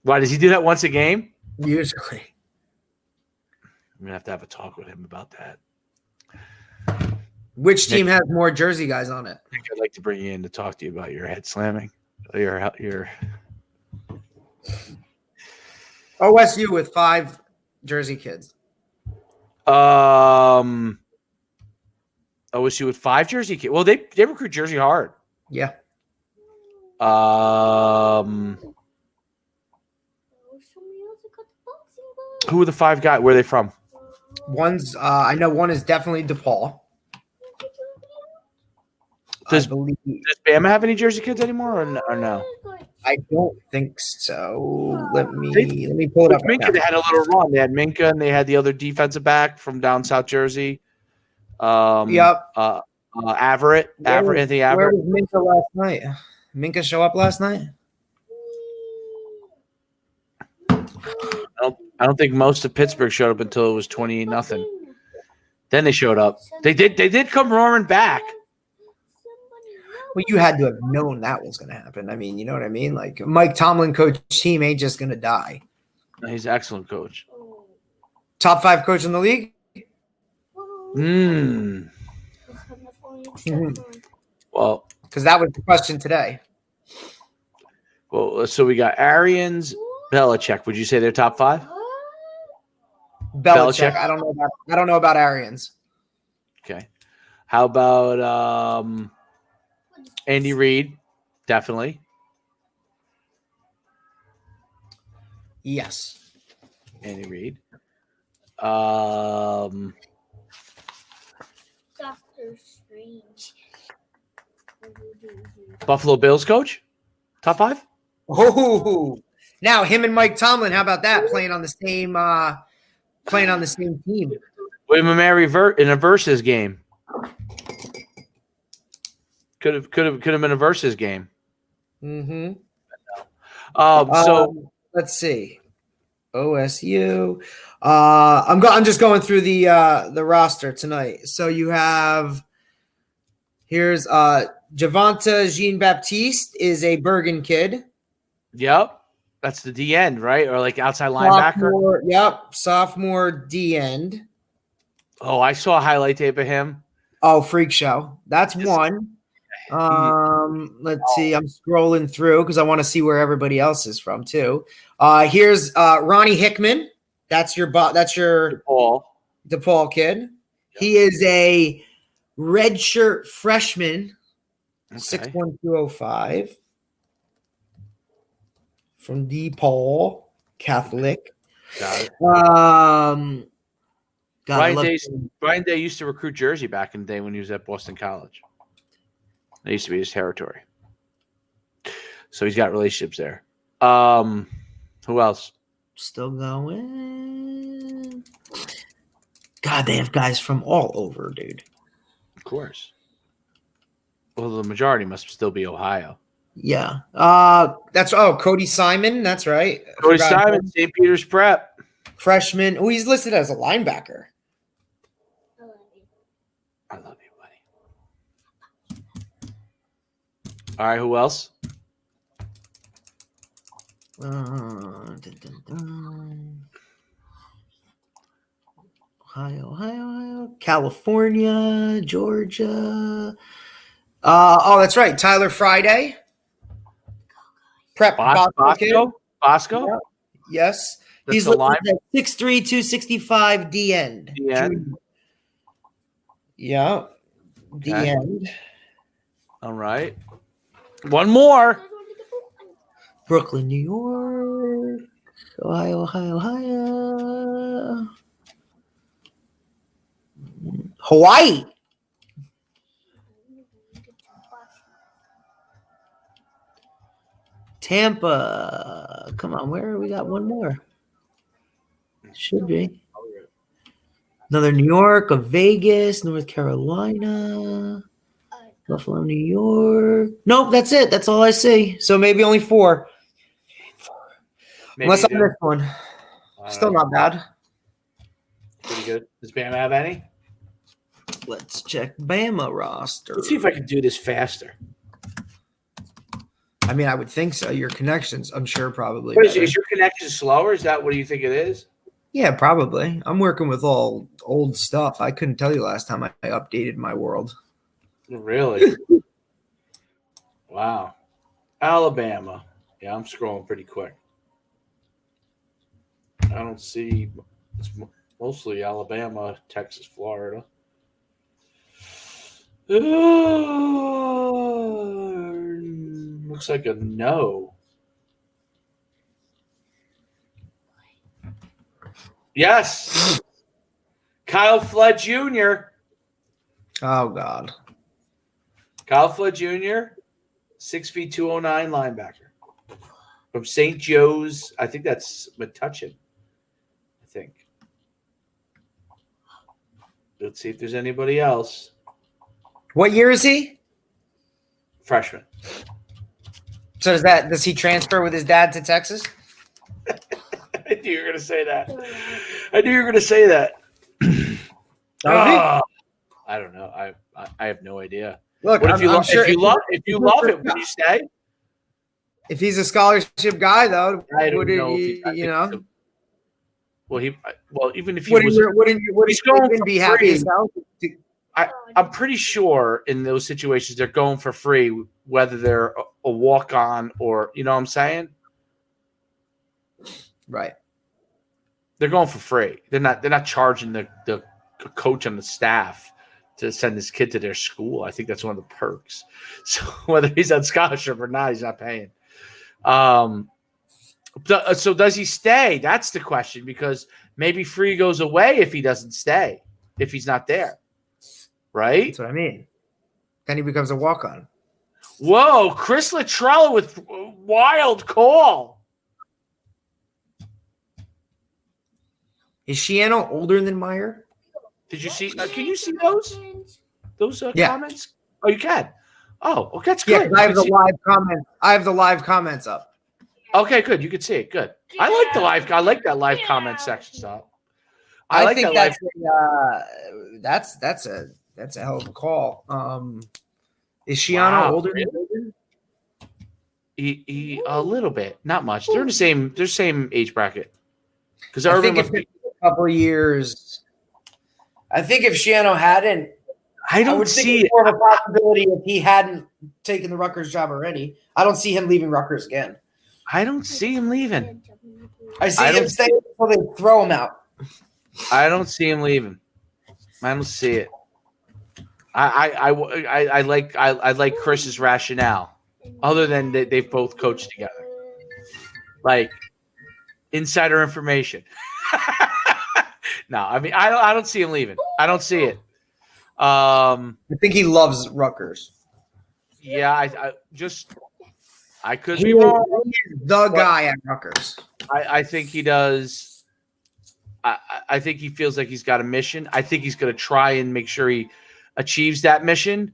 Why does he do that once a game? Usually. I'm gonna have to have a talk with him about that. Which team has more jersey guys on it? I think I'd like to bring you in to talk to you about your head slamming. Your OSU with 5 jersey kids. OSU with 5 jersey kids. Well, they recruit jersey hard. Yeah. Who are the 5 guys? Where are they from? I know one is definitely DePaul. Does Bama have any jersey kids anymore or no? I don't think so. Let me pull it up. Minka, they had a little run. They had Minka and they had the other defensive back from down South Jersey. Yep. Anthony Averett. Where was Minka last night? Minka show up last night? I don't think most of Pittsburgh showed up until it was 28-0. Then they showed up. They did come roaring back. Well, you had to have known that was going to happen. I mean, you know what I mean? Like, Mike Tomlin coach team ain't just going to die. He's an excellent coach. Top 5 coach in the league? Well, because that was the question today. Well, so we got Arians, Belichick. Would you say they're top 5? Belichick. I don't know about Arians. Okay. How about Andy Reid? Definitely. Yes. Andy Reid. Doctor Strange. Buffalo Bills coach? Top 5? Oh, now him and Mike Tomlin. How about that? Playing on the same team. William and Mary in a versus game. Could have been a versus game. Mm-hmm. So let's see. OSU. I'm just going through the roster tonight. So you have here's Javonta Jean-Baptiste is a Bergen kid. Yep. That's the D end, right? Or like outside linebacker. Sophomore D end. Oh, I saw a highlight tape of him. Oh, freak show. That's one. Let's see. I'm scrolling through because I want to see where everybody else is from too. Here's Ronnie Hickman. That's your DePaul kid. Yep. He is a redshirt freshman, 6'1", 205 from DePaul Catholic. Got it. Brian Day used to recruit Jersey back in the day when he was at Boston College. That used to be his territory. So he's got relationships there. Who else? Still going. God, they have guys from all over, dude. Of course. Well, the majority must still be Ohio. Yeah. That's Cody Simon. That's right. I Cody forgot. Simon, St. Peter's Prep. Freshman. Oh, he's listed as a linebacker. I love you, buddy. All right, who else? Ohio, California, Georgia. That's right. Tyler Friday. Prep Bosco? Yeah. Yes. That's He's the line. listed at 6'3", 265 D end. Yeah. D Okay. end. All right. One more. Brooklyn, New York. Ohio. Hawaii. Tampa. Come on, where we got one more? Should be. Another New York, a Vegas, North Carolina, Buffalo, New York. Nope, that's it. That's all I see. So maybe only 4. Maybe Unless I you do. missed one. Still not bad. Pretty good. Does Bama have any? Let's check Bama roster. Let's see if I can do this faster. I mean, I would think so. Your connections, I'm sure, probably. What is your connection slower? Is that what do you think it is? Yeah, probably. I'm working with all old stuff. I couldn't tell you last time I updated my world. Really? Wow. Alabama. Yeah, I'm scrolling pretty quick. I don't see. It's mostly Alabama, Texas, Florida. Looks like a no. Yes. Kyle Flood Jr. Oh, God. Kyle Flood Jr., 6 feet 209 linebacker. From St. Joe's. I think that's Metuchen. I think. Let's see if there's anybody else. What year is he? Freshman. So does he transfer with his dad to Texas? I knew you were going to say that. I don't know. I have no idea. Look, What if you love it, would you stay? If he's a scholarship guy, though, I don't would know. Even if he was, wouldn't he's going you for be happy free. as hell? I'm pretty sure in those situations they're going for free, whether they're a walk on or you know what I'm saying. Right. They're going for free. They're not charging the coach and the staff to send this kid to their school. I think that's one of the perks. So whether he's on scholarship or not, he's not paying. So does he stay? That's the question, because maybe free goes away if he doesn't stay, if he's not there. Right? That's what I mean. Then he becomes a walk-on. Whoa, Chris Latrella with wild call. Is Shiano older than Meyer? Did you see? Can you see those Yeah. comments? Oh, you can. Oh, that's good. Yeah, I have the live comments. I have the live comments up. Okay, good. You can see it. Good. I like the live. I like that live comment section stuff. I like think that that's a hell of a call. Is Shiano older than Logan? He a little bit, not much. They're in the same age bracket. Because I think if a couple of years, I think if Shiano hadn't, I would see more of a possibility if he hadn't taken the Rutgers job already. I don't see him leaving Rutgers again. I don't see him leaving. I see him staying until they throw him out. I don't see him leaving. I don't see it. I like Chris's rationale, other than they've both coached together, like insider information. No, I mean I don't see him leaving. I don't see it. I think he loves Rutgers. Yeah, I could be wrong. He's the guy at Rutgers. I think he does. I think he feels like he's got a mission. I think he's going to try and make sure he achieves that mission.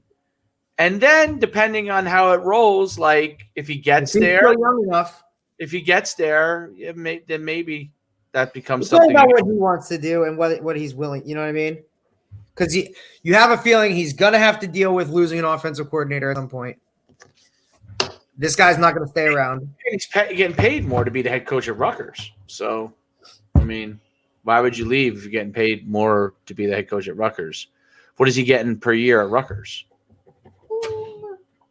And then depending on how it rolls, like if he gets He's there, still young enough. then maybe that becomes It's all something. about what he wants to do and what he's willing. You know what I mean? Because you have a feeling he's gonna have to deal with losing an offensive coordinator at some point. This guy's not gonna stay around. He's getting paid more to be the head coach at Rutgers. So, I mean, why would you leave if you're getting paid more to be the head coach at Rutgers? What is he getting per year at Rutgers?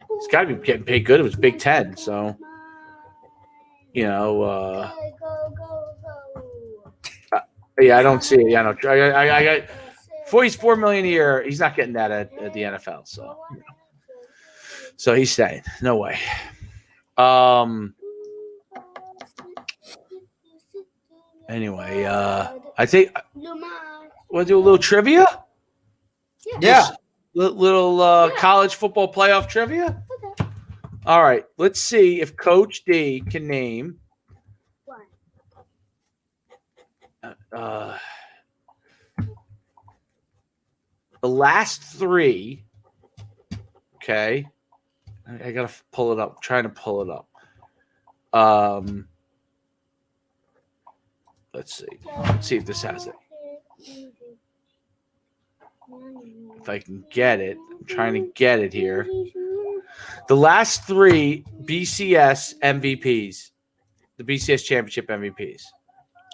He's got to be getting paid good. It was Big Ten, so Go. yeah, I don't see it. Yeah, no, I got $4 million a year. He's not getting that at the NFL. So he's staying. No way. Anyway, I think we'll do a little trivia. Yeah. Little college football playoff trivia. All right, let's see if Coach D can name the last three. Okay, I gotta pull it up. I'm trying to pull it up. Let's see. Let's see if this has it. If I can get it, I'm trying to get it here. The last three BCS MVPs, the BCS championship MVPs.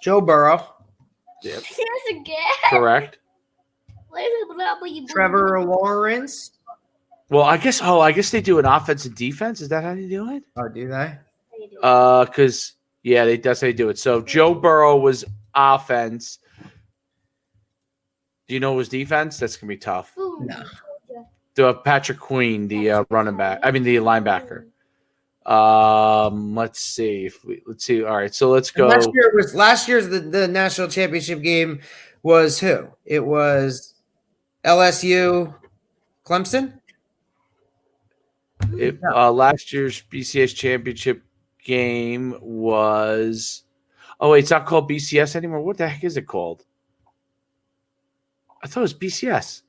Joe Burrow, Yep. Again. Correct. Trevor Lawrence. Well, I guess they do an offense and defense. Is that how they do it? Oh, do they? Because that's how they do it. So Joe Burrow was offense. Do you know his defense? That's gonna be tough. No. The Patrick Queen, the running back. I mean the linebacker. Let's see. Let's see. All right, so let's go. Last year's the national championship game was who? It was LSU, Clemson. Last year's BCS championship game was. Oh wait, it's not called BCS anymore. What the heck is it called? I thought it was BCS.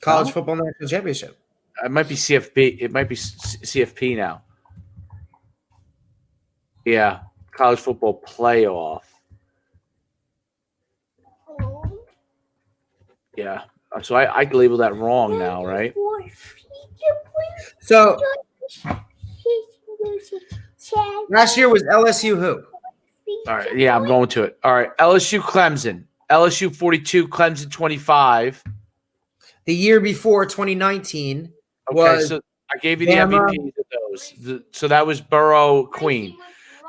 College Football National Championship. It might be CFP. It might be CFP now. Yeah, college football playoff. Yeah, so I labeled that wrong now, right? So last year was LSU who? All right, yeah, I'm going to it. All right, LSU Clemson. LSU 42, Clemson 25. The year before 2019 Okay, was so I gave you the Bama. MVPs of those. So that was Burrow, Queen.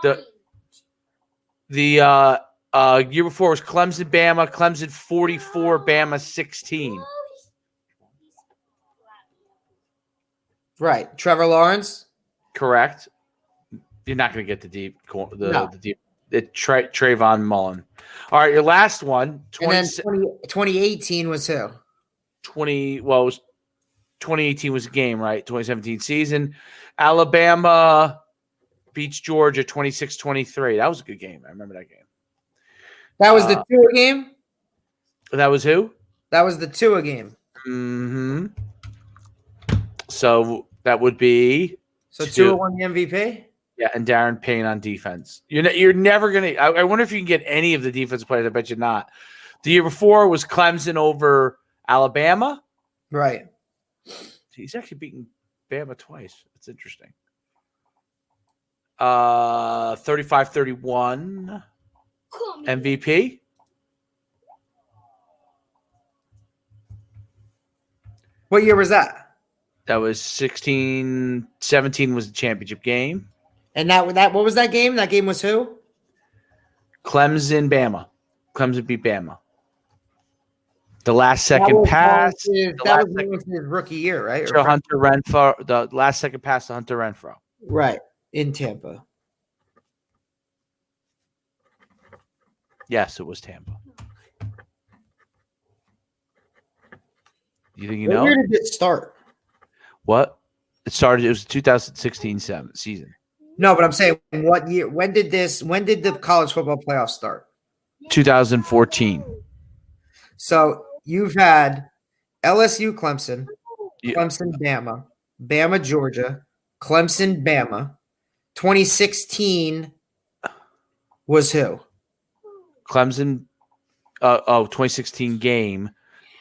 The year before was Clemson, Bama. Clemson 44, Bama 16. right. Trevor Lawrence. Correct. You're not going to get the deep. No. The deep. Trayvon Mullen. All right, your last one. 2018 was who? 2018 was a game, right? 2017 season. Alabama beats Georgia 26-23. That was a good game. I remember that game. That was the Tua game? That was who? That was the Tua game. Mm-hmm. So that would be Tua won the MVP? Yeah, and Darren Payne on defense. You're never gonna. I wonder if you can get any of the defense players. I bet you not. The year before was Clemson over Alabama. Right. He's actually beaten Bama twice. That's interesting. 35-31 MVP. What year was that? That was 16-17 was the championship game. And that what was that game? That game was who? Clemson, Bama. Clemson beat Bama. The last second pass. That was his rookie year, right? To Hunter Renfro. The last second pass to Hunter Renfro. Right. In Tampa. Yes, it was Tampa. You think you know? Where did it start? What? It was 2016 season. No, but I'm saying what year? When did the college football playoffs start? 2014. So you've had LSU, Clemson, Clemson, Bama. Bama, Georgia, Clemson, Bama. 2016 was who? Clemson. 2016 game.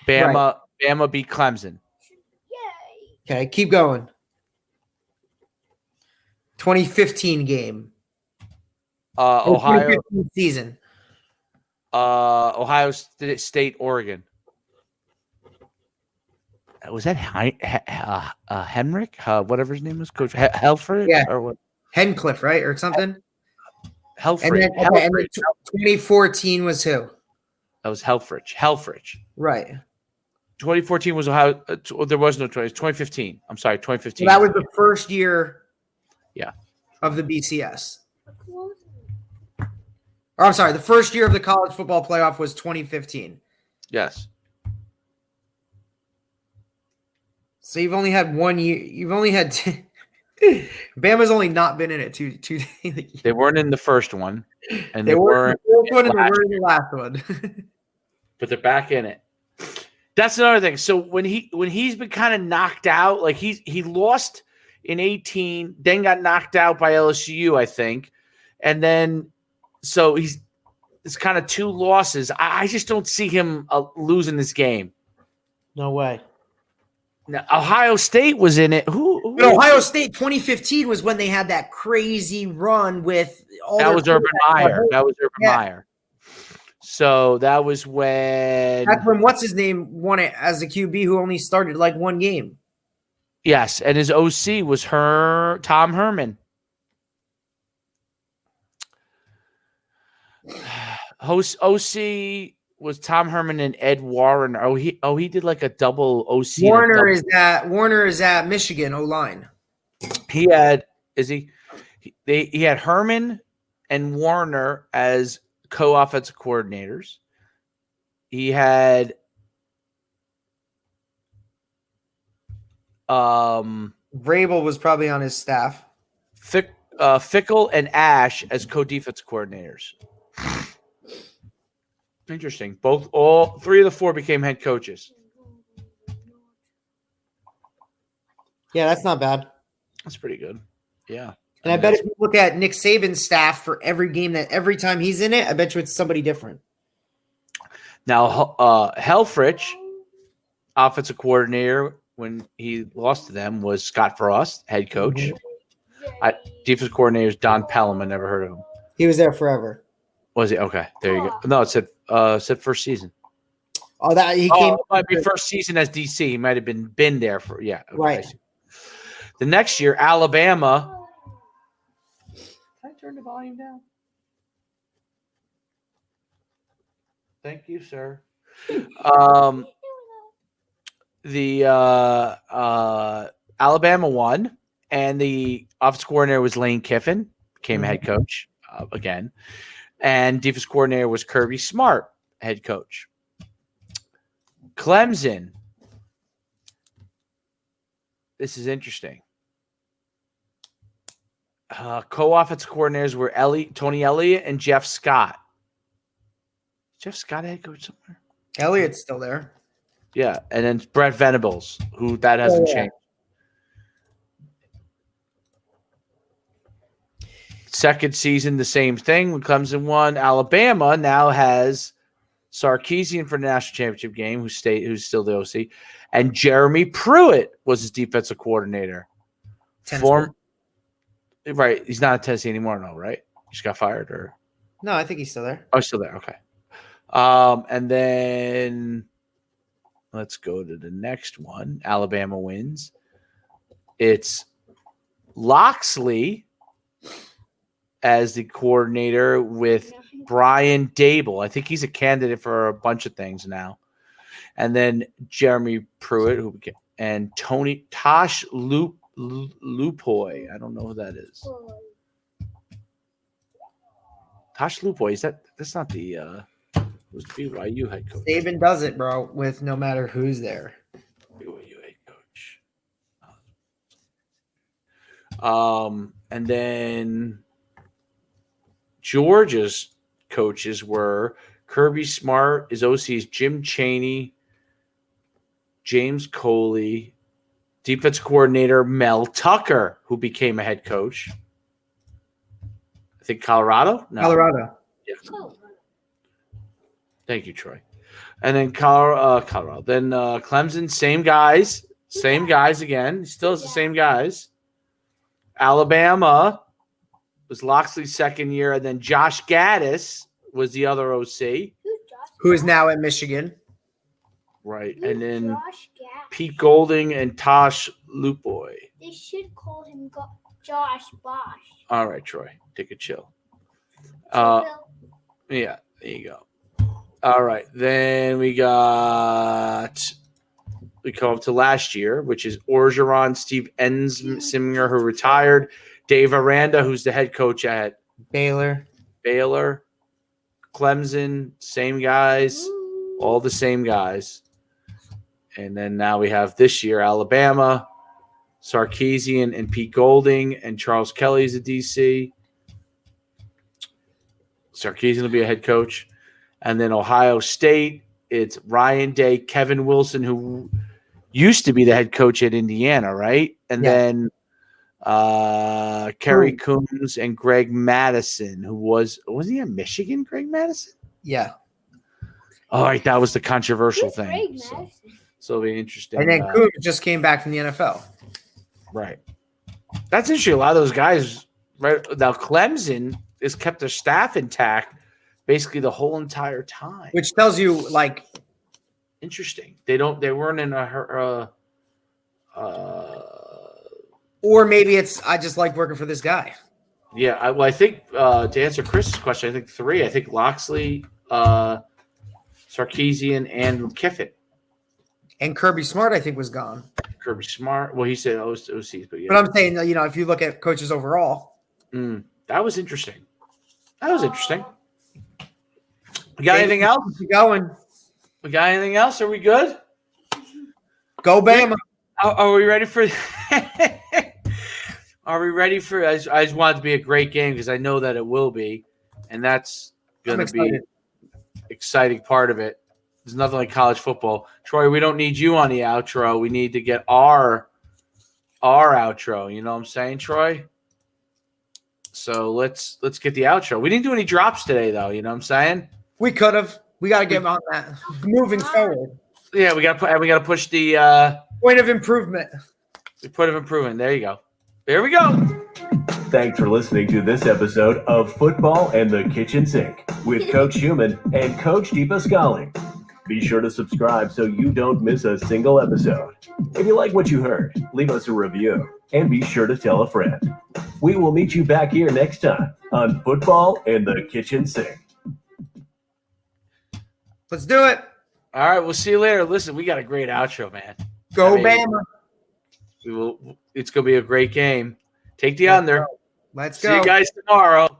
Right. Bama beat Clemson. Yay. Okay, keep going. 2015 game. Or Ohio. 2015 season. Ohio State, Oregon. Was that Henrik? Whatever his name was, Coach Helfrich? Yeah. Or what? Hencliffe, right? Or something? Helfrich. And then 2014 was who? That was Helfrich. Right. 2014 was Ohio. There was no 2015. I'm sorry, 2015. So that was the first year Yeah. of the BCS. Or I'm sorry, the first year of the college football playoff was 2015. Yes. So you've only had 1 year. You've only had Bama's only not been in it two. They weren't in the first one, and They were weren't the fourth one and they last were in the last one. but they're back in it. That's another thing. So when he's been kind of knocked out, like he lost in 18, then got knocked out by LSU, I think, and then so it's kind of 2 losses. I just don't see him losing this game. No way. Now, Ohio State was in it. Who But Ohio State 2015 was when they had that crazy run with all. That was Urban Meyer. Yeah. Meyer. So that was when. That's when what's his name won it as a QB who only started like 1 game. Yes, and his OC was Tom Herman. OC was Tom Herman and Ed Warren. He did like a double OC. Warner is at Michigan O-line. He had he had Herman and Warner as co-offensive coordinators. He had Vrabel was probably on his staff. Fickle and Ash as co-defensive coordinators. Interesting. All 3 of the 4 became head coaches. Yeah, that's not bad. That's pretty good. Yeah. And I bet if you look at Nick Saban's staff for every game that every time he's in it, I bet you it's somebody different. Now, Helfrich, offensive coordinator, when he lost to them, was Scott Frost, head coach. Defensive coordinator is Don Pelham. I never heard of him. He was there forever. Was he? Okay, there you go. No, it said first season. Oh, that he came. It might be first season as DC. He might have been there for Okay. Right. The next year, Alabama. Can I turn the volume down? Thank you, sir. The Alabama won, and the offensive coordinator was Lane Kiffin, became a head coach again, and defense coordinator was Kirby Smart, head coach. Clemson. This is interesting. Co-offensive coordinators were Tony Elliott and Jeff Scott. Jeff Scott head coach somewhere? Elliott's still there. Yeah, and then Brett Venables, who that hasn't changed. Second season, the same thing. When Clemson won, Alabama now has Sarkisian for the national championship game, who's still the OC, and Jeremy Pruitt was his defensive coordinator. Right, he's not at Tennessee anymore, no, right? He just got fired, or no? I think he's still there. Oh, he's still there. Okay. And then let's go to the next one. Alabama wins. It's Loxley as the coordinator with Brian Dable. I think he's a candidate for a bunch of things now. And then Jeremy Pruitt, and Tosh Lupoy. I don't know who that is. Tosh Lupoy, that's not the who's the BYU head coach? Saban does it, bro, with no matter who's there. BYU head coach. And then Georgia's coaches were Kirby Smart, his OC is Jim Chaney, James Coley, Defense coordinator Mel Tucker, who became a head coach. I think Colorado? No. Colorado. Yeah. Oh, Thank you, Troy. And then Colorado. Then Clemson, same guys. Same guys again. He still has the same guys. Alabama was Loxley's second year. And then Josh Gaddis was the other OC. who's Josh? Who is now at Michigan. Right. Who's And then Josh Gash? Pete Golding and Tosh Lupoy. They should call him Josh Bosch. All right, Troy. Take a chill. Bill. Yeah, there you go. All right. Then we come up to last year, which is Orgeron, Steve Ensminger, who retired, Dave Aranda, who's the head coach at Baylor. Clemson, same guys, Ooh. all the same guys. And then now we have this year Alabama, Sarkisian and Pete Golding, and Charles Kelly's a DC. Sarkisian will be a head coach. And then Ohio State, it's Ryan Day, Kevin Wilson, who used to be the head coach at Indiana, right? And then Kerry Coombs and Greg Madison, who was he at Michigan, Greg Madison? Yeah. All right, that was the controversial Who's thing. Greg So Madison? it'll be interesting. And then Coombs just came back from the NFL. Right. That's interesting. A lot of those guys, right now, Clemson has kept their staff intact basically the whole entire time. Which tells you, like, Interesting. They weren't in a or maybe it's I just like working for this guy. yeah. I think to answer Chris's question, I think 3. I think Loxley, Sarkisian, and Kiffin. And Kirby Smart, I think, was gone. Kirby Smart. Well, he said OCs, but yeah. But I'm saying, if you look at coaches overall, That was interesting. We got anything else? keep going. We got anything else? Are we good? Go Bama. Are we ready for? Are we ready for? I just want it to be a great game because I know that it will be, and that's going to be exciting part of it. There's nothing like college football. Troy, we don't need you on the outro. We need to get our outro. You know what I'm saying, Troy? So let's get the outro. We didn't do any drops today, though. You know what I'm saying? We could have. We got to get on that. Moving forward. Yeah, we got to push the Point of improvement. point of improvement. There you go. There we go. Thanks for listening to this episode of Football and the Kitchen Sink with Coach Schuman and Coach DePascali. Be sure to subscribe so you don't miss a single episode. If you like what you heard, leave us a review and be sure to tell a friend. We will meet you back here next time on Football and the Kitchen Sink. Let's do it. All right, we'll see you later. Listen, we got a great outro, man. Go I mean, Bama. We will. It's going to be a great game. Take the under. Let's See go. you guys tomorrow.